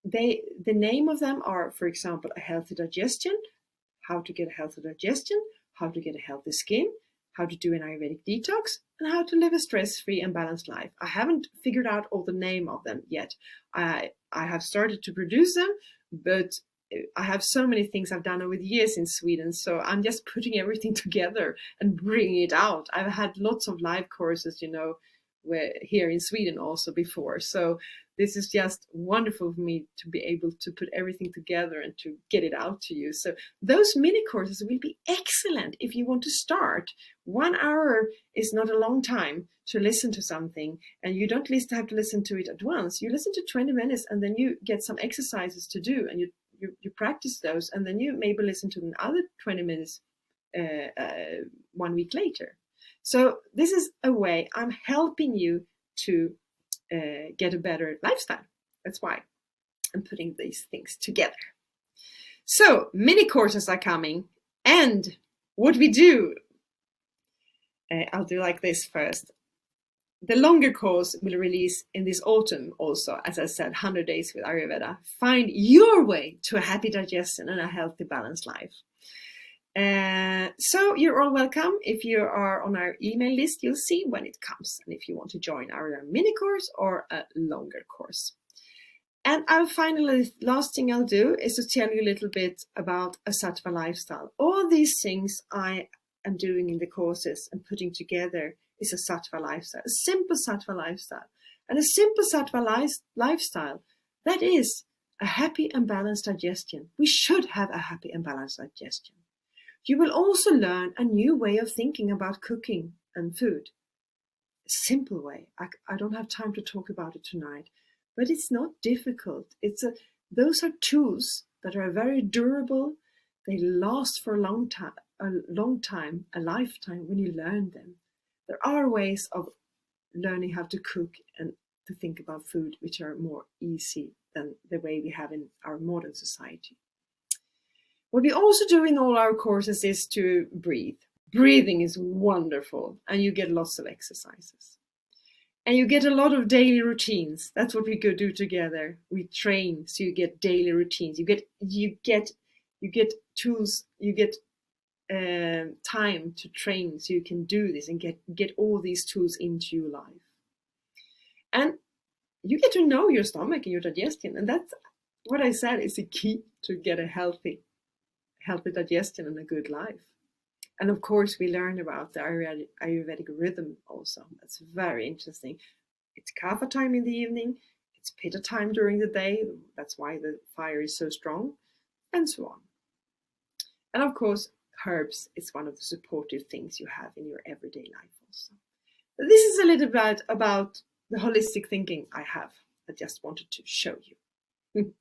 the name of them are, for example, a healthy digestion, how to get a healthy digestion, how to get a healthy skin, how to do an Ayurvedic detox, and how to live a stress-free and balanced life. I haven't figured out all the name of them yet. I have started to produce them, but I have so many things I've done over the years in Sweden, so I'm just putting everything together and bringing it out. I've had lots of live courses, here in Sweden also before. So this is just wonderful for me to be able to put everything together and to get it out to you. So those mini courses will be excellent if you want to start. 1 hour is not a long time to listen to something, and you don't have to listen to it at once. You listen to 20 minutes and then you get some exercises to do, and you practice those, and then you maybe listen to another 20 minutes 1 week later. So this is a way I'm helping you to get a better lifestyle. That's why I'm putting these things together. So mini courses are coming, and what we do, I'll do like this first. The longer course will release in this autumn also, as I said, 100 Days with Ayurveda. Find your way to a happy digestion and a healthy, balanced life. So you're all welcome. If you are on our email list, you'll see when it comes, and if you want to join our mini course or a longer course. And last thing I'll do is to tell you a little bit about a sattva lifestyle. All these things I am doing in the courses and putting together is a sattva lifestyle, a simple sattva lifestyle. And a simple sattva lifestyle, that is a happy and balanced digestion. We should have a happy and balanced digestion. You will also learn a new way of thinking about cooking and food. A simple way. I don't have time to talk about it tonight, but it's not difficult. Those are tools that are very durable. They last for a long time, a lifetime when you learn them. There are ways of learning how to cook and to think about food which are more easy than the way we have in our modern society. What we also do in all our courses is to breathe. Breathing is wonderful, and you get lots of exercises. And you get a lot of daily routines. That's what we go do together. We train, so you get daily routines. You get tools, you get time to train, so you can do this and get all these tools into your life. And you get to know your stomach and your digestion, and that's what I said is the key to get a healthy digestion and a good life. And of course, we learn about the Ayurvedic rhythm also. That's very interesting. It's kapha time in the evening, it's pitta time during the day. That's why the fire is so strong, and so on. And of course, herbs is one of the supportive things you have in your everyday life also. This is a little bit about the holistic thinking I have. I just wanted to show you.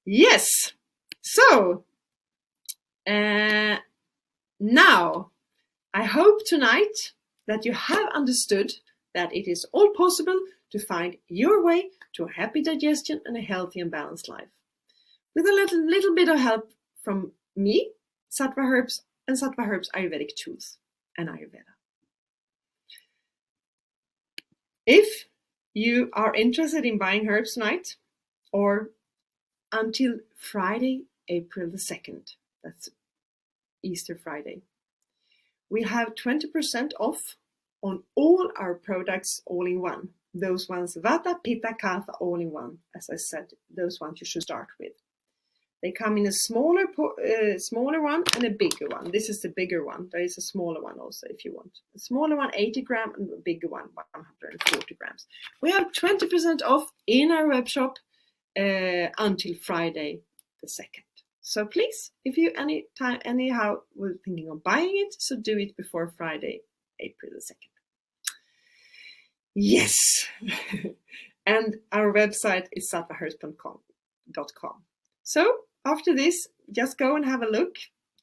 Yes. So, now, I hope tonight that you have understood that it is all possible to find your way to a happy digestion and a healthy and balanced life. With a little bit of help from me, Sattva Herbs and Sattva Herbs Ayurvedic tools and Ayurveda. If you are interested in buying herbs tonight, or until Friday, April the 2nd, that's Easter Friday, we have 20% off on all our products all in one. Those ones, Vata, Pitta, Kapha, all in one. As I said, those ones you should start with. They come in a smaller one and a bigger one. This is the bigger one. There is a smaller one also if you want. A smaller one, 80 grams, and a bigger one, 140 grams. We have 20% off in our web shop until Friday the 2nd. So please, if you anyhow were thinking of buying it, so do it before Friday, April the 2nd. Yes. And our website is sattvaherbs.com. So after this, just go and have a look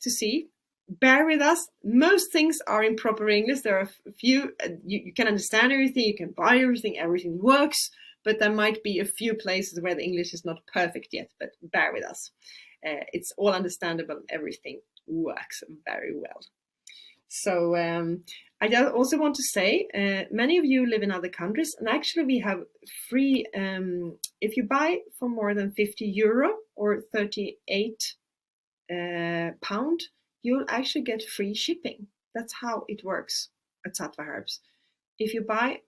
to see. Bear with us. Most things are in proper English. There are a few, you can understand everything, you can buy everything works, but there might be a few places where the English is not perfect yet, but bear with us. It's all understandable. Everything works very well. So I also want to say, many of you live in other countries, and actually we have free, if you buy for more than €50 or 38 pound, you'll actually get free shipping. That's how it works at Sattva Herbs. If you buy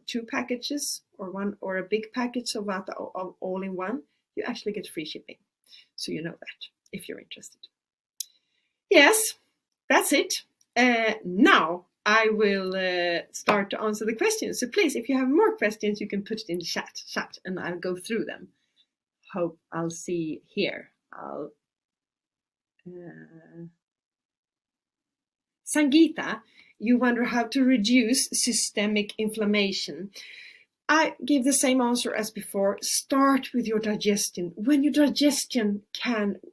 2 packages or a big package of Vata all in one, you actually get free shipping. So you know that if you're interested. Yes, that's it. Now I I will start to answer the questions. So please, if you have more questions, you can put it in the chat and I'll go through them. Hope I'll see here. Sangeeta, you wonder how to reduce systemic inflammation. I give the same answer as before. Start with your digestion. When your digestion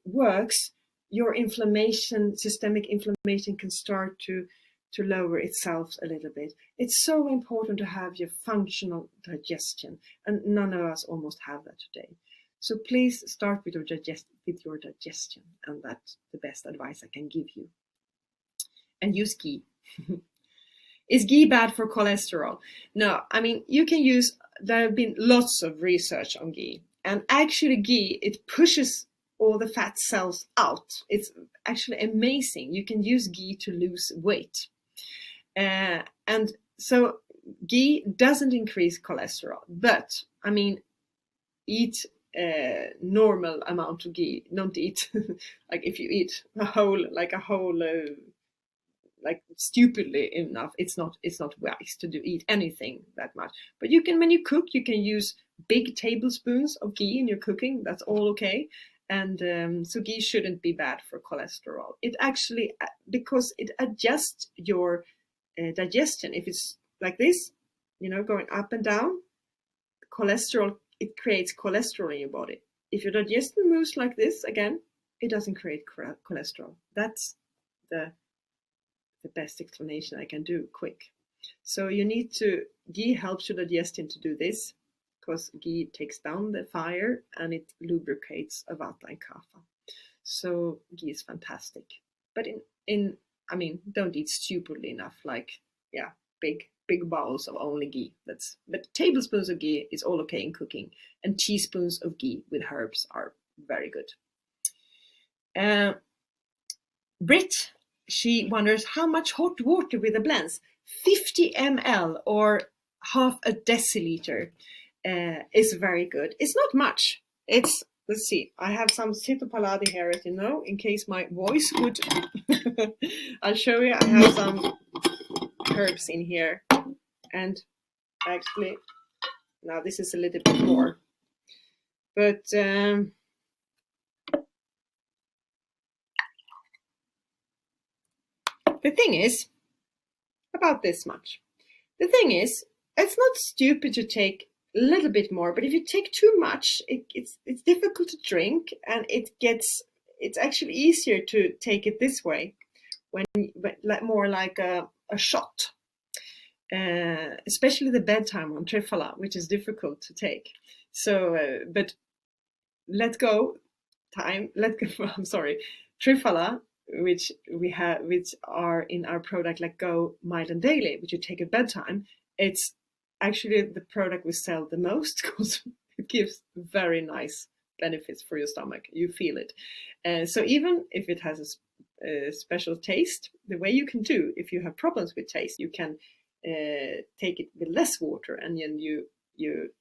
works, your inflammation, systemic inflammation, can start to lower itself a little bit. It's so important to have your functional digestion, and none of us almost have that today. So please start with your digestion, and that's the best advice I can give you. And use ghee. Is ghee bad for cholesterol? No, I mean, you can use, there have been lots of research on ghee, and actually ghee, it pushes all the fat cells out. It's actually amazing. You can use ghee to lose weight. And so ghee doesn't increase cholesterol, but I mean, eat a normal amount of ghee. Don't eat, like if you eat a whole like stupidly enough, it's not wise to eat anything that much. But you can, when you cook, you can use big tablespoons of ghee in your cooking. That's all okay. And so ghee shouldn't be bad for cholesterol. It actually, because it adjusts your digestion. If it's like this, you know, going up and down, cholesterol, it creates cholesterol in your body. If your digestion moves like this, again, it doesn't create cholesterol. That's the best explanation I can do quick. So you need to, ghee helps your digestion to do this, because ghee takes down the fire and it lubricates a vata and kapha. So ghee is fantastic. But I mean, don't eat stupidly enough, like, yeah, big bowls of only ghee. But tablespoons of ghee is all okay in cooking, and teaspoons of ghee with herbs are very good. Britt, she wonders how much hot water with the blends. 50 ml or half a deciliter is very good. It's not much. It's, let's see, I have some Sitopaladi here, as you know, in case my voice would. I'll show you. I have some herbs in here, and actually, now this is a little bit more, but the thing is, about this much. The thing is, it's not stupid to take a little bit more, but if you take too much, it's difficult to drink, and it's actually easier to take it this way, when more like a shot, especially the bedtime one, Triphala, which is difficult to take. So, but I'm sorry, Triphala, which are in our product Let Go Mild and Daily, which you take at bedtime. It's actually the product we sell the most, because it gives very nice benefits for your stomach. You feel it. So even if it has a special taste, the way you can do, if you have problems with taste, you can take it with less water, and then you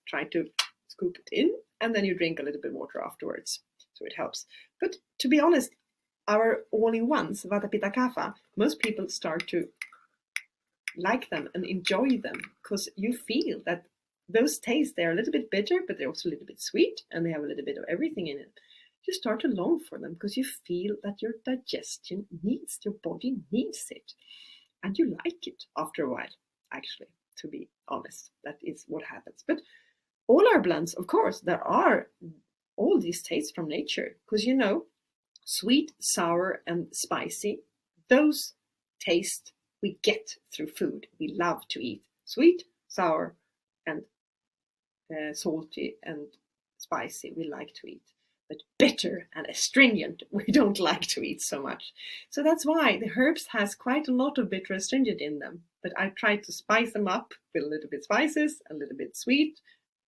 try to scoop it in, and then you drink a little bit of water afterwards. So it helps. But to be honest, our all-in-ones, Vata Pitta Kapha, most people start to like them and enjoy them, because you feel that those tastes, they're a little bit bitter, but they're also a little bit sweet, and they have a little bit of everything in it. You start to long for them because you feel that your digestion needs, your body needs it, and you like it after a while, actually, to be honest. That is what happens. But all our blends, of course, there are all these tastes from nature, because you know, sweet, sour, and spicy, those tastes we get through food. We love to eat sweet, sour, and salty and spicy. We like to eat, but bitter and astringent we don't like to eat so much. So that's why the herbs has quite a lot of bitter astringent in them. But I try to spice them up with a little bit spices, a little bit sweet,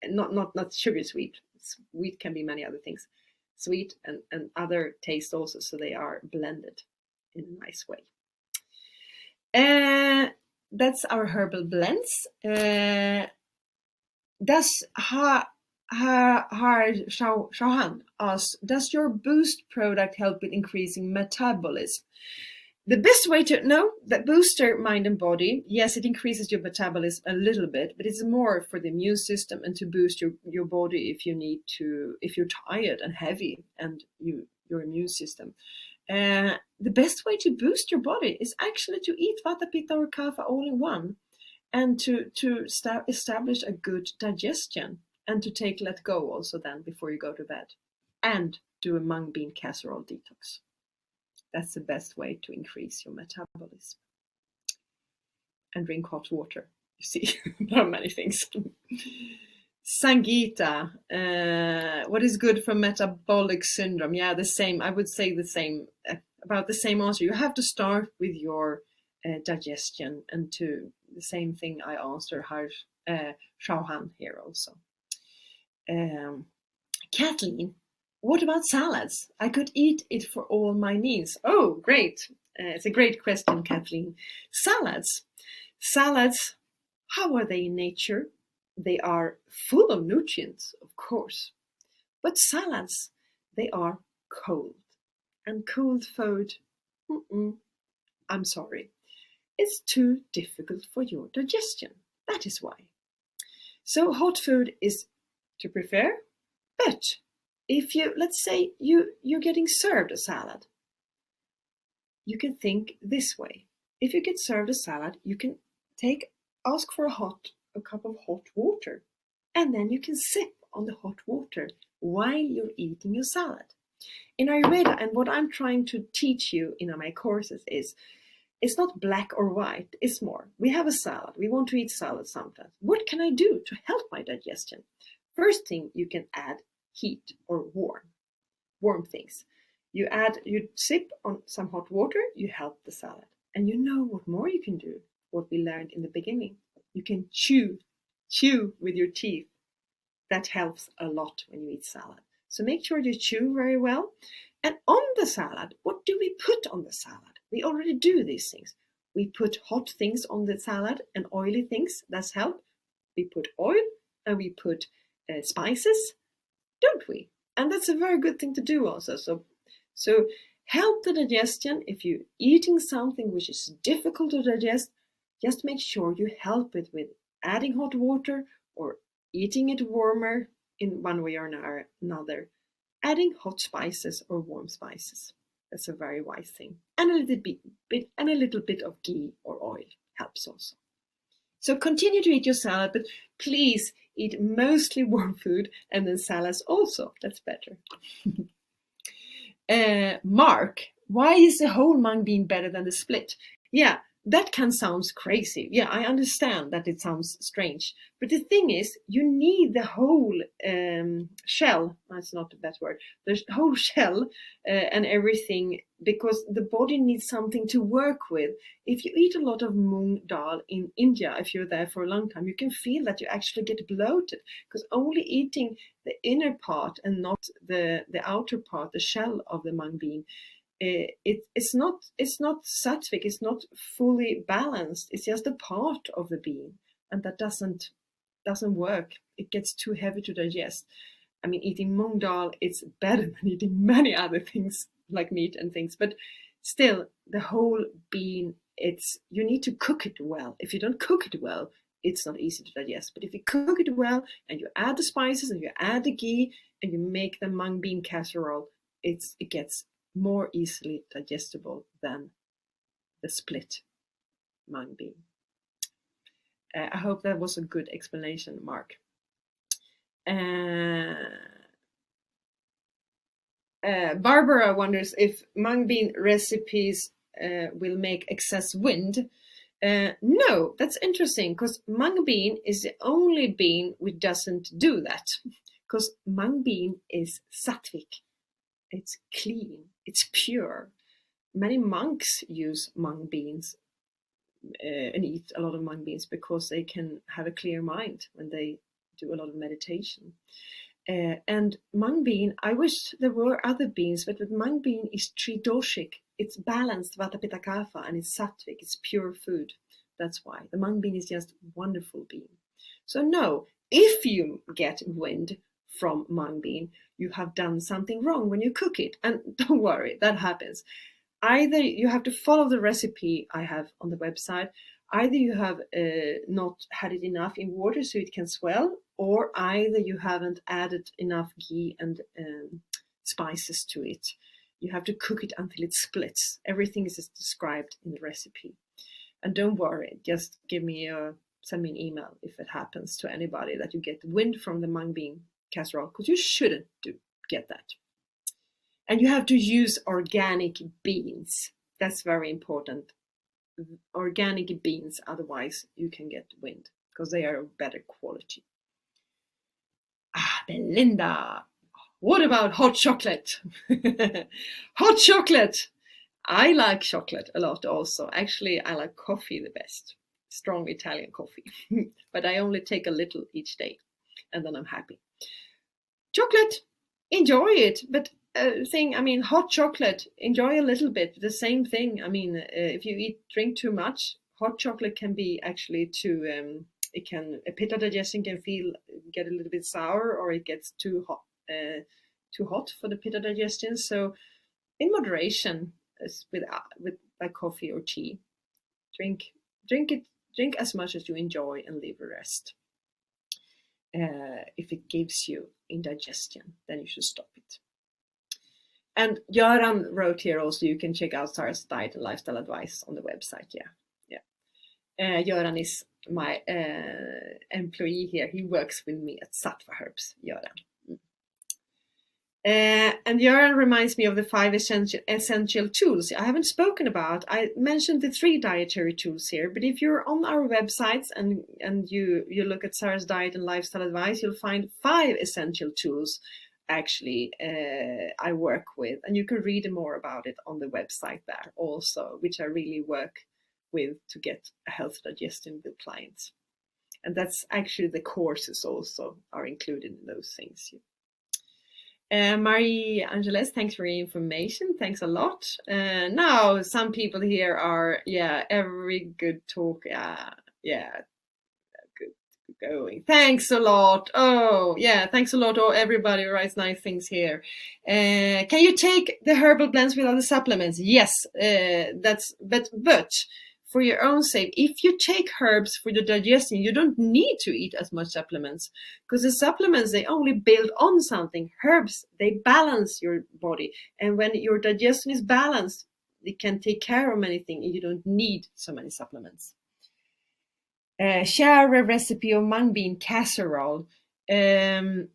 and not sugar sweet. Sweet can be many other things. Sweet and other tastes also, so they are blended in a nice way. That's our herbal blends. Does Shahan asks, does your boost product help with increasing metabolism? The best way to know that booster mind and body, yes, it increases your metabolism a little bit, but it's more for the immune system and to boost your body if you're tired and heavy and your immune system. The best way to boost your body is actually to eat Vata, Pitta or Kapha all in one, and to establish a good digestion, and to let go also then before you go to bed, and do a mung bean casserole detox. That's the best way to increase your metabolism. And drink hot water. You see, there are many things. Sangeeta, what is good for metabolic syndrome? Yeah, the same. I would say the same, about the same answer. You have to start with your digestion, and to the same thing I answer Shauhan here also. Kathleen, what about salads? I could eat it for all my needs. Oh, great. It's a great question, Kathleen. Salads, how are they in nature? They are full of nutrients, of course. But salads, they are cold. And cold food, I'm sorry. It's too difficult for your digestion. That is why. So hot food is to prefer, but if let's say you're getting served a salad, you can think this way. If you get served a salad, you can ask for a cup of hot water, and then you can sip on the hot water while you're eating your salad. In Ayurveda, and what I'm trying to teach you in my courses is, it's not black or white, it's more. We have a salad, we want to eat salad sometimes. What can I do to help my digestion? First thing, you can add heat or warm things. You sip on some hot water, you help the salad. And you know what more you can do, what we learned in the beginning. You can chew with your teeth. That helps a lot when you eat salad. So make sure you chew very well. And on the salad, what do we put on the salad? We already do these things. We put hot things on the salad and oily things. That's help. We put oil and we put spices, don't we? And that's a very good thing to do also. So help the digestion. If you're eating something which is difficult to digest, just make sure you help it with adding hot water or eating it warmer in one way or another. Adding hot spices or warm spices. That's a very wise thing. And a little bit of ghee or oil helps also. So continue to eat your salad, but please eat mostly warm food and then salads also. That's better. Mark, why is the whole mung bean better than the split? Yeah, that can sound crazy. Yeah, I understand that it sounds strange. But the thing is, you need the whole shell. That's not the best word. The whole shell and everything, because the body needs something to work with. If you eat a lot of moong dal in India, if you're there for a long time, you can feel that you actually get bloated, because only eating the inner part and not the outer part, the shell of the mung bean, it's not sattvic, it's not fully balanced. It's just a part of the bean, and that doesn't work. It gets too heavy to digest. I mean, eating moong dal, it's better than eating many other things like meat and things, but still, the whole bean, you need to cook it well. If you don't cook it well, it's not easy to digest. But if you cook it well and you add the spices and you add the ghee and you make the mung bean casserole, it gets more easily digestible than the split mung bean. I hope that was a good explanation, Mark. Barbara wonders if mung bean recipes will make excess wind. No, that's interesting, because mung bean is the only bean which doesn't do that, because mung bean is sattvic. It's clean, it's pure. Many monks use mung beans and eat a lot of mung beans because they can have a clear mind when they do a lot of meditation. And mung bean, I wish there were other beans, but with mung bean is tridoshic. It's balanced, Vata, Pitta, Kapha, and it's sattvic, it's pure food. That's why. The mung bean is just a wonderful bean. So no, if you get wind from mung bean, you have done something wrong when you cook it. And don't worry, that happens. either you have to follow the recipe I have on the website, either you have not had it enough in water so it can swell, or either you haven't added enough ghee and spices to it. You have to cook it until it splits. Everything is described in the recipe. And don't worry, just send me an email if it happens to anybody that you get wind from the mung bean casserole, because you shouldn't get that. And you have to use organic beans. That's very important. Organic beans, otherwise you can get wind because they are of better quality. Belinda, what about hot chocolate? Hot chocolate! I like chocolate a lot also. Actually, I like coffee the best. Strong Italian coffee. But I only take a little each day and then I'm happy. Chocolate, enjoy it. But hot chocolate, enjoy a little bit. The same thing. If you drink too much, hot chocolate can be actually too, pitta digestion can get a little bit sour, or it gets too hot for the pitta digestion. So in moderation, with like coffee or tea, drink as much as you enjoy and leave the rest. If it gives you indigestion, then you should stop it. And Göran wrote here also, you can check out Sara's diet and lifestyle advice on the website. Yeah. Göran is my employee here. He works with me at Sattva Herbs, Göran. And Göran reminds me of the 5 essential tools I haven't spoken about. I mentioned the 3 dietary tools here, but if you're on our websites and you look at Sara's diet and lifestyle advice, you'll find 5 essential tools actually I work with, and you can read more about it on the website there also, which I really work with to get a healthy digestion with clients. And that's actually the courses also are included in those things. Marie Angeles, thanks for your information. Thanks a lot. Now some people here are, every good talk. Good going. Thanks a lot. Thanks a lot. Everybody writes nice things here. Can you take the herbal blends with other supplements? Yes, but for your own sake, if you take herbs for your digestion, you don't need to eat as much supplements, because the supplements, they only build on something. Herbs, they balance your body. And when your digestion is balanced, it can take care of many things and you don't need so many supplements. Share a recipe of mung bean casserole. You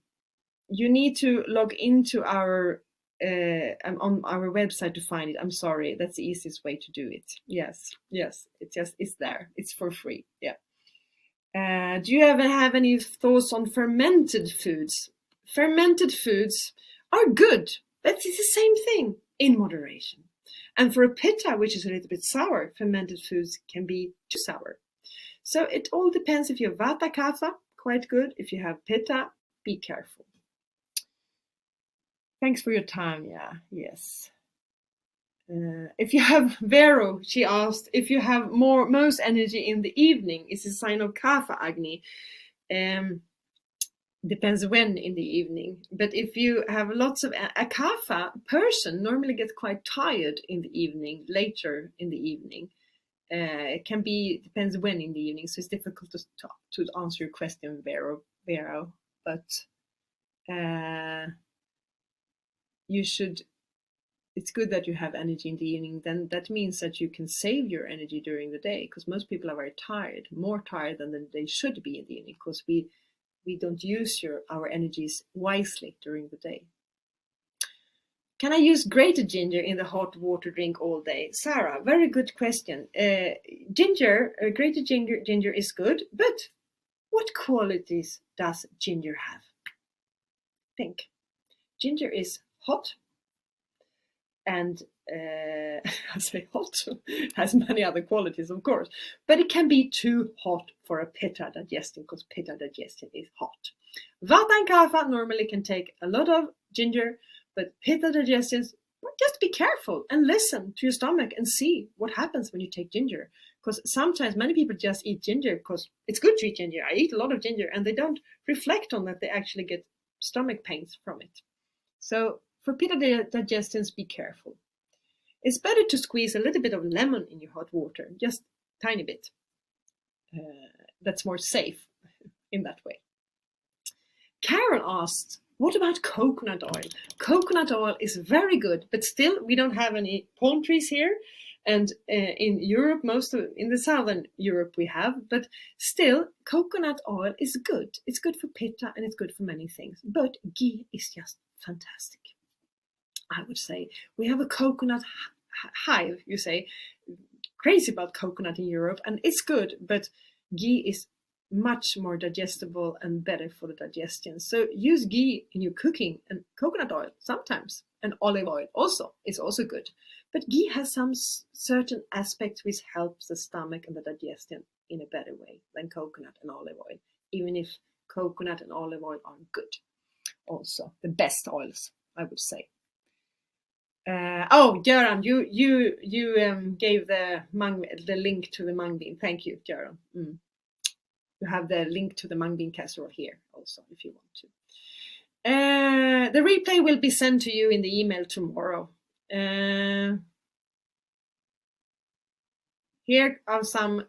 need to log into our on our website to find it. I'm sorry, that's the easiest way to do it. Yes, it's there. It's for free. Yeah. Do you ever have any thoughts on fermented foods? Fermented foods are good. That's the same thing in moderation. And for a pitta, which is a little bit sour, fermented foods can be too sour. So it all depends. If you have vata kapha, quite good. If you have pitta, be careful. Thanks for your time. Yes. If you have Vero, she asked, if you have most energy in the evening, is a sign of kapha agni. Depends when in the evening. But if you have lots of a kapha person normally gets quite tired in the evening, later in the evening. It can be, depends when in the evening. So it's difficult to answer your question, Vero. But it's good that you have energy in the evening. Then that means that you can save your energy during the day, because most people are very tired, more tired than they should be in the evening, because we don't use our energies wisely during the day. Can I use grated ginger in the hot water drink all day? Sara, very good question. Grated ginger is good, but what qualities does ginger have? Think. Ginger is hot, and I say hot, has many other qualities, of course, but it can be too hot for a pitta digestion, because pitta digestion is hot. Vata and kapha normally can take a lot of ginger, but pitta digestions, just be careful and listen to your stomach and see what happens when you take ginger. Because sometimes many people just eat ginger because it's good to eat ginger. I eat a lot of ginger, and they don't reflect on that they actually get stomach pains from it. So for pitta digestions, be careful. It's better to squeeze a little bit of lemon in your hot water, just a tiny bit. That's more safe in that way. Carol asked, what about coconut oil? Coconut oil is very good, but still we don't have any palm trees here. And in Europe, in the southern Europe we have, but still coconut oil is good. It's good for pitta and it's good for many things. But ghee is just fantastic. I would say we have a coconut hive, you say, crazy about coconut in Europe, and it's good, but ghee is much more digestible and better for the digestion. So use ghee in your cooking, and coconut oil sometimes, and olive oil also is also good. But ghee has some certain aspects which helps the stomach and the digestion in a better way than coconut and olive oil, even if coconut and olive oil are good. Also, the best oils, I would say. Göran, you gave the link to the mung bean. Thank you, Göran. You have the link to the mung bean casserole here also, if you want to. The replay will be sent to you in the email tomorrow. Here are some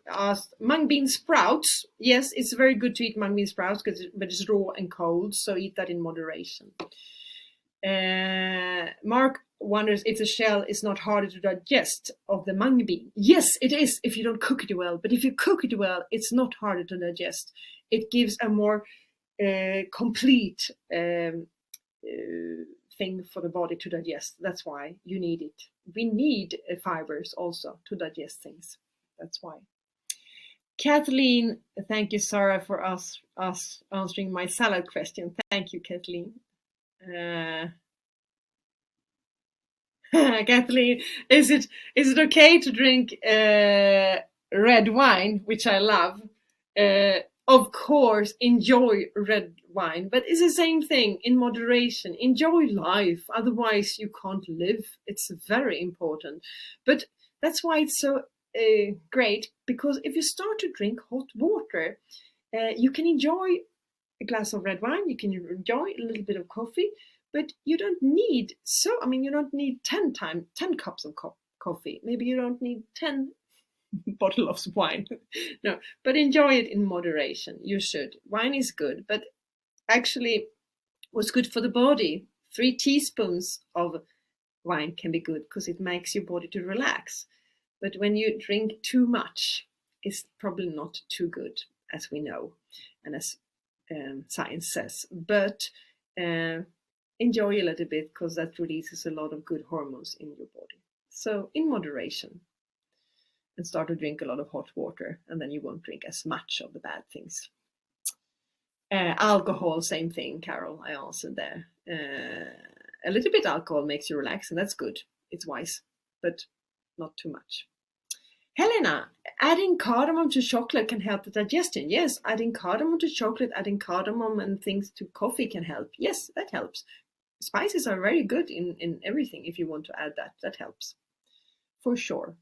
mung bean sprouts. Yes, it's very good to eat mung bean sprouts, but it's raw and cold, so eat that in moderation. Mark wonders if the shell is not harder to digest of the mung bean. Yes, it is if you don't cook it well, but if you cook it well, it's not harder to digest. It gives a more complete thing for the body to digest. That's why you need it. We need fibers also to digest things. That's why. Kathleen, thank you, Sara, for us answering my salad question. Thank you, Kathleen. Kathleen, is it okay to drink red wine, which I love? Of course, enjoy red wine, but it's the same thing, in moderation. Enjoy life, otherwise you can't live. It's very important. But that's why it's so great, because if you start to drink hot water, you can enjoy a glass of red wine, you can enjoy a little bit of coffee, but you don't need you don't need 10 cups of coffee. Maybe you don't need 10 bottles of wine. No, but enjoy it in moderation. You should. Wine is good, but actually what's good for the body, 3 teaspoons of wine can be good because it makes your body to relax. But when you drink too much, it's probably not too good, as we know, and as science says. But enjoy a little bit, because that releases a lot of good hormones in your body. So in moderation, and start to drink a lot of hot water, and then you won't drink as much of the bad things. Alcohol, same thing, Carol, I answered there. A little bit alcohol makes you relax, and that's good. It's wise, but not too much. Helena, adding cardamom to chocolate can help the digestion. Yes, adding cardamom to chocolate, adding cardamom and things to coffee can help. Yes, that helps. Spices are very good in everything. If you want to add that helps. For sure.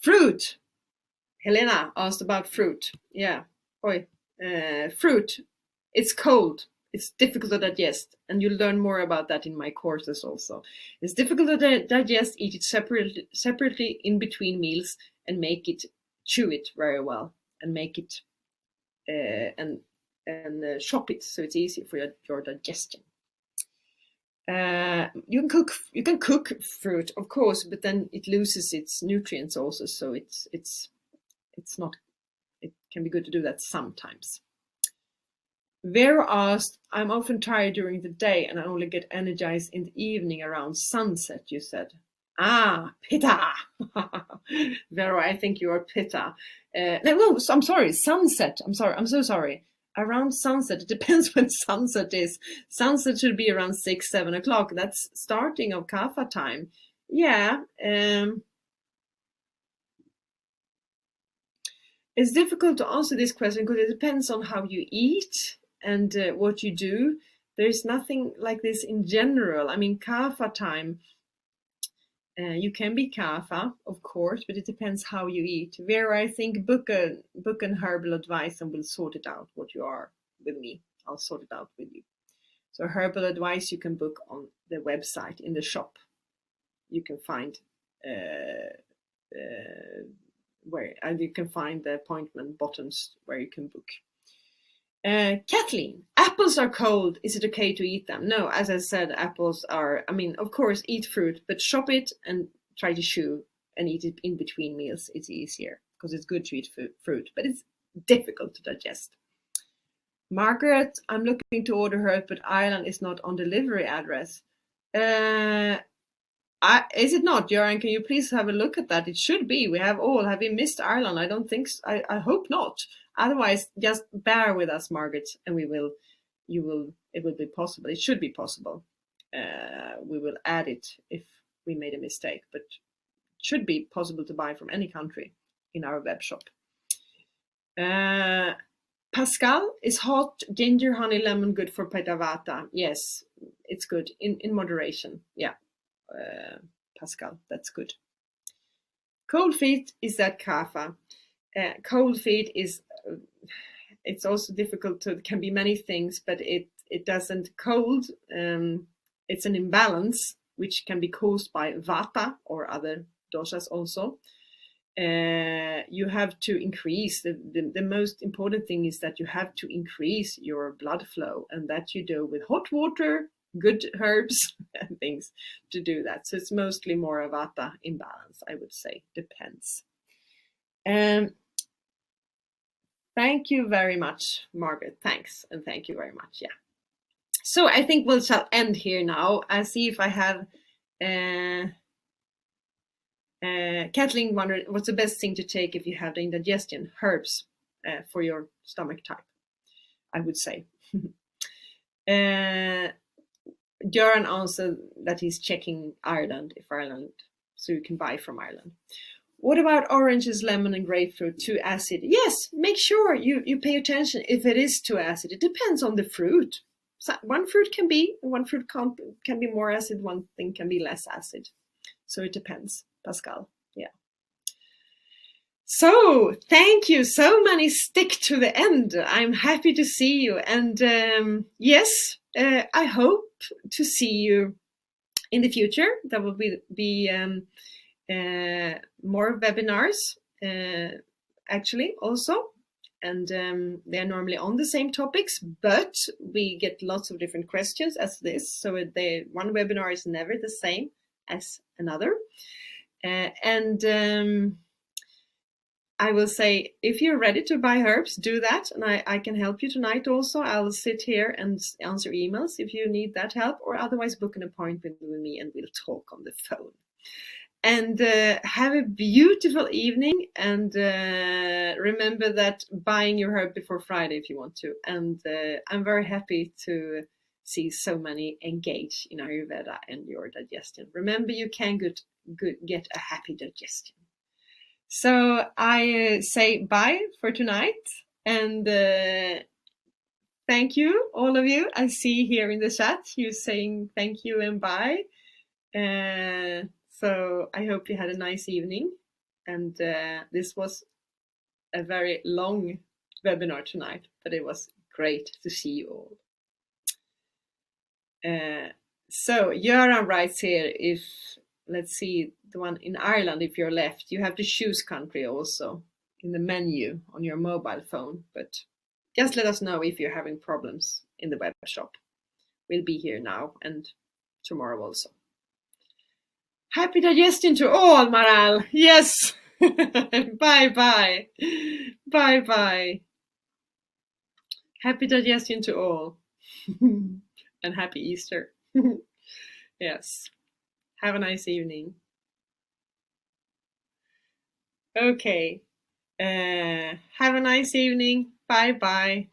Fruit. Helena asked about fruit. Yeah. Fruit. It's cold. It's difficult to digest, and you'll learn more about that in my courses also. It's difficult to digest. Eat it separately in between meals, and chew it very well, and make it and chop it so it's easy for your digestion. You can cook fruit, of course, but then it loses its nutrients also. So it's not. It can be good to do that sometimes. Vera asked, I'm often tired during the day and I only get energized in the evening around sunset, you said. Pitta. Vera, I think you are Pitta. No, I'm sorry, sunset. I'm so sorry. Around sunset, it depends when sunset is. Sunset should be around 6, 7 o'clock. That's starting of Kapha time. Yeah. It's difficult to answer this question because it depends on how you eat and what you do. There's nothing like this in general. I mean, Kapha time, you can be Kapha, of course, but it depends how you eat. Vera, I think book an herbal advice and we'll sort it out what you are with me. I'll sort it out with you. So herbal advice you can book on the website in the shop. you can find where, and you can find the appointment buttons where you can book. Kathleen, apples are cold. Is it okay to eat them? No, as I said, apples are, I mean, of course, eat fruit, but chop it and try to chew and eat it in between meals. It's easier because it's good to eat fruit, but it's difficult to digest. Margaret, I'm looking to order herb, but Ireland is not on delivery address. Is it not, Göran? Can you please have a look at that? It should be. We have all. Have we missed Ireland? I don't think so. I hope not. Otherwise, just bear with us, Margaret, and it will be possible. It should be possible. We will add it if we made a mistake, but it should be possible to buy from any country in our web shop. Pascal, is hot ginger, honey, lemon good for Pitta Vata? Yes, it's good in moderation. Yeah. Pascal, that's good. Cold feet, is that kapha? Cold feet is, it's also difficult to, it can be many things, but it doesn't cold. It's an imbalance which can be caused by vata or other doshas also. You have to increase, the most important thing is that you have to increase your blood flow, and that you do with hot water, good herbs and things to do that. So it's mostly more a vata imbalance, I would say. Depends. Thank you very much, Margaret. Thanks, and thank you very much. Yeah. So I think we'll shall end here now. I see if I have Kathleen wondered what's the best thing to take if you have the indigestion? Herbs for your stomach type, I would say. Göran answered that he's checking Ireland, so you can buy from Ireland. What about oranges, lemon, and grapefruit? Too acid? Yes, make sure you pay attention if it is too acid. It depends on the fruit. So one fruit can be more acid, one thing can be less acid. So it depends, Pascal. Yeah. So thank you. So many stick to the end. I'm happy to see you. And yes, I hope to see you in the future. There will be more webinars actually also. And they're normally on the same topics, but we get lots of different questions as this. So one webinar is never the same as another. I will say, if you're ready to buy herbs, do that. And I can help you tonight also. I'll sit here and answer emails if you need that help, or otherwise book an appointment with me and we'll talk on the phone. And have a beautiful evening. And remember that buying your herb before Friday if you want to. And I'm very happy to see so many engaged in Ayurveda and your digestion. Remember, you can get a happy digestion. So I say bye for tonight, and thank you, all of you. I see here in the chat you saying thank you and bye. So I hope you had a nice evening, and this was a very long webinar tonight, but it was great to see you all. So Göran writes here, if, let's see, the one in Ireland, if you're left, you have to choose country also in the menu on your mobile phone. But just let us know if you're having problems in the web shop. We'll be here now and tomorrow also. Happy digestion to all, Maral. Yes. Bye-bye. Bye-bye. Happy digestion to all. And happy Easter. Yes. Have a nice evening. Okay. Have a nice evening. Bye-bye.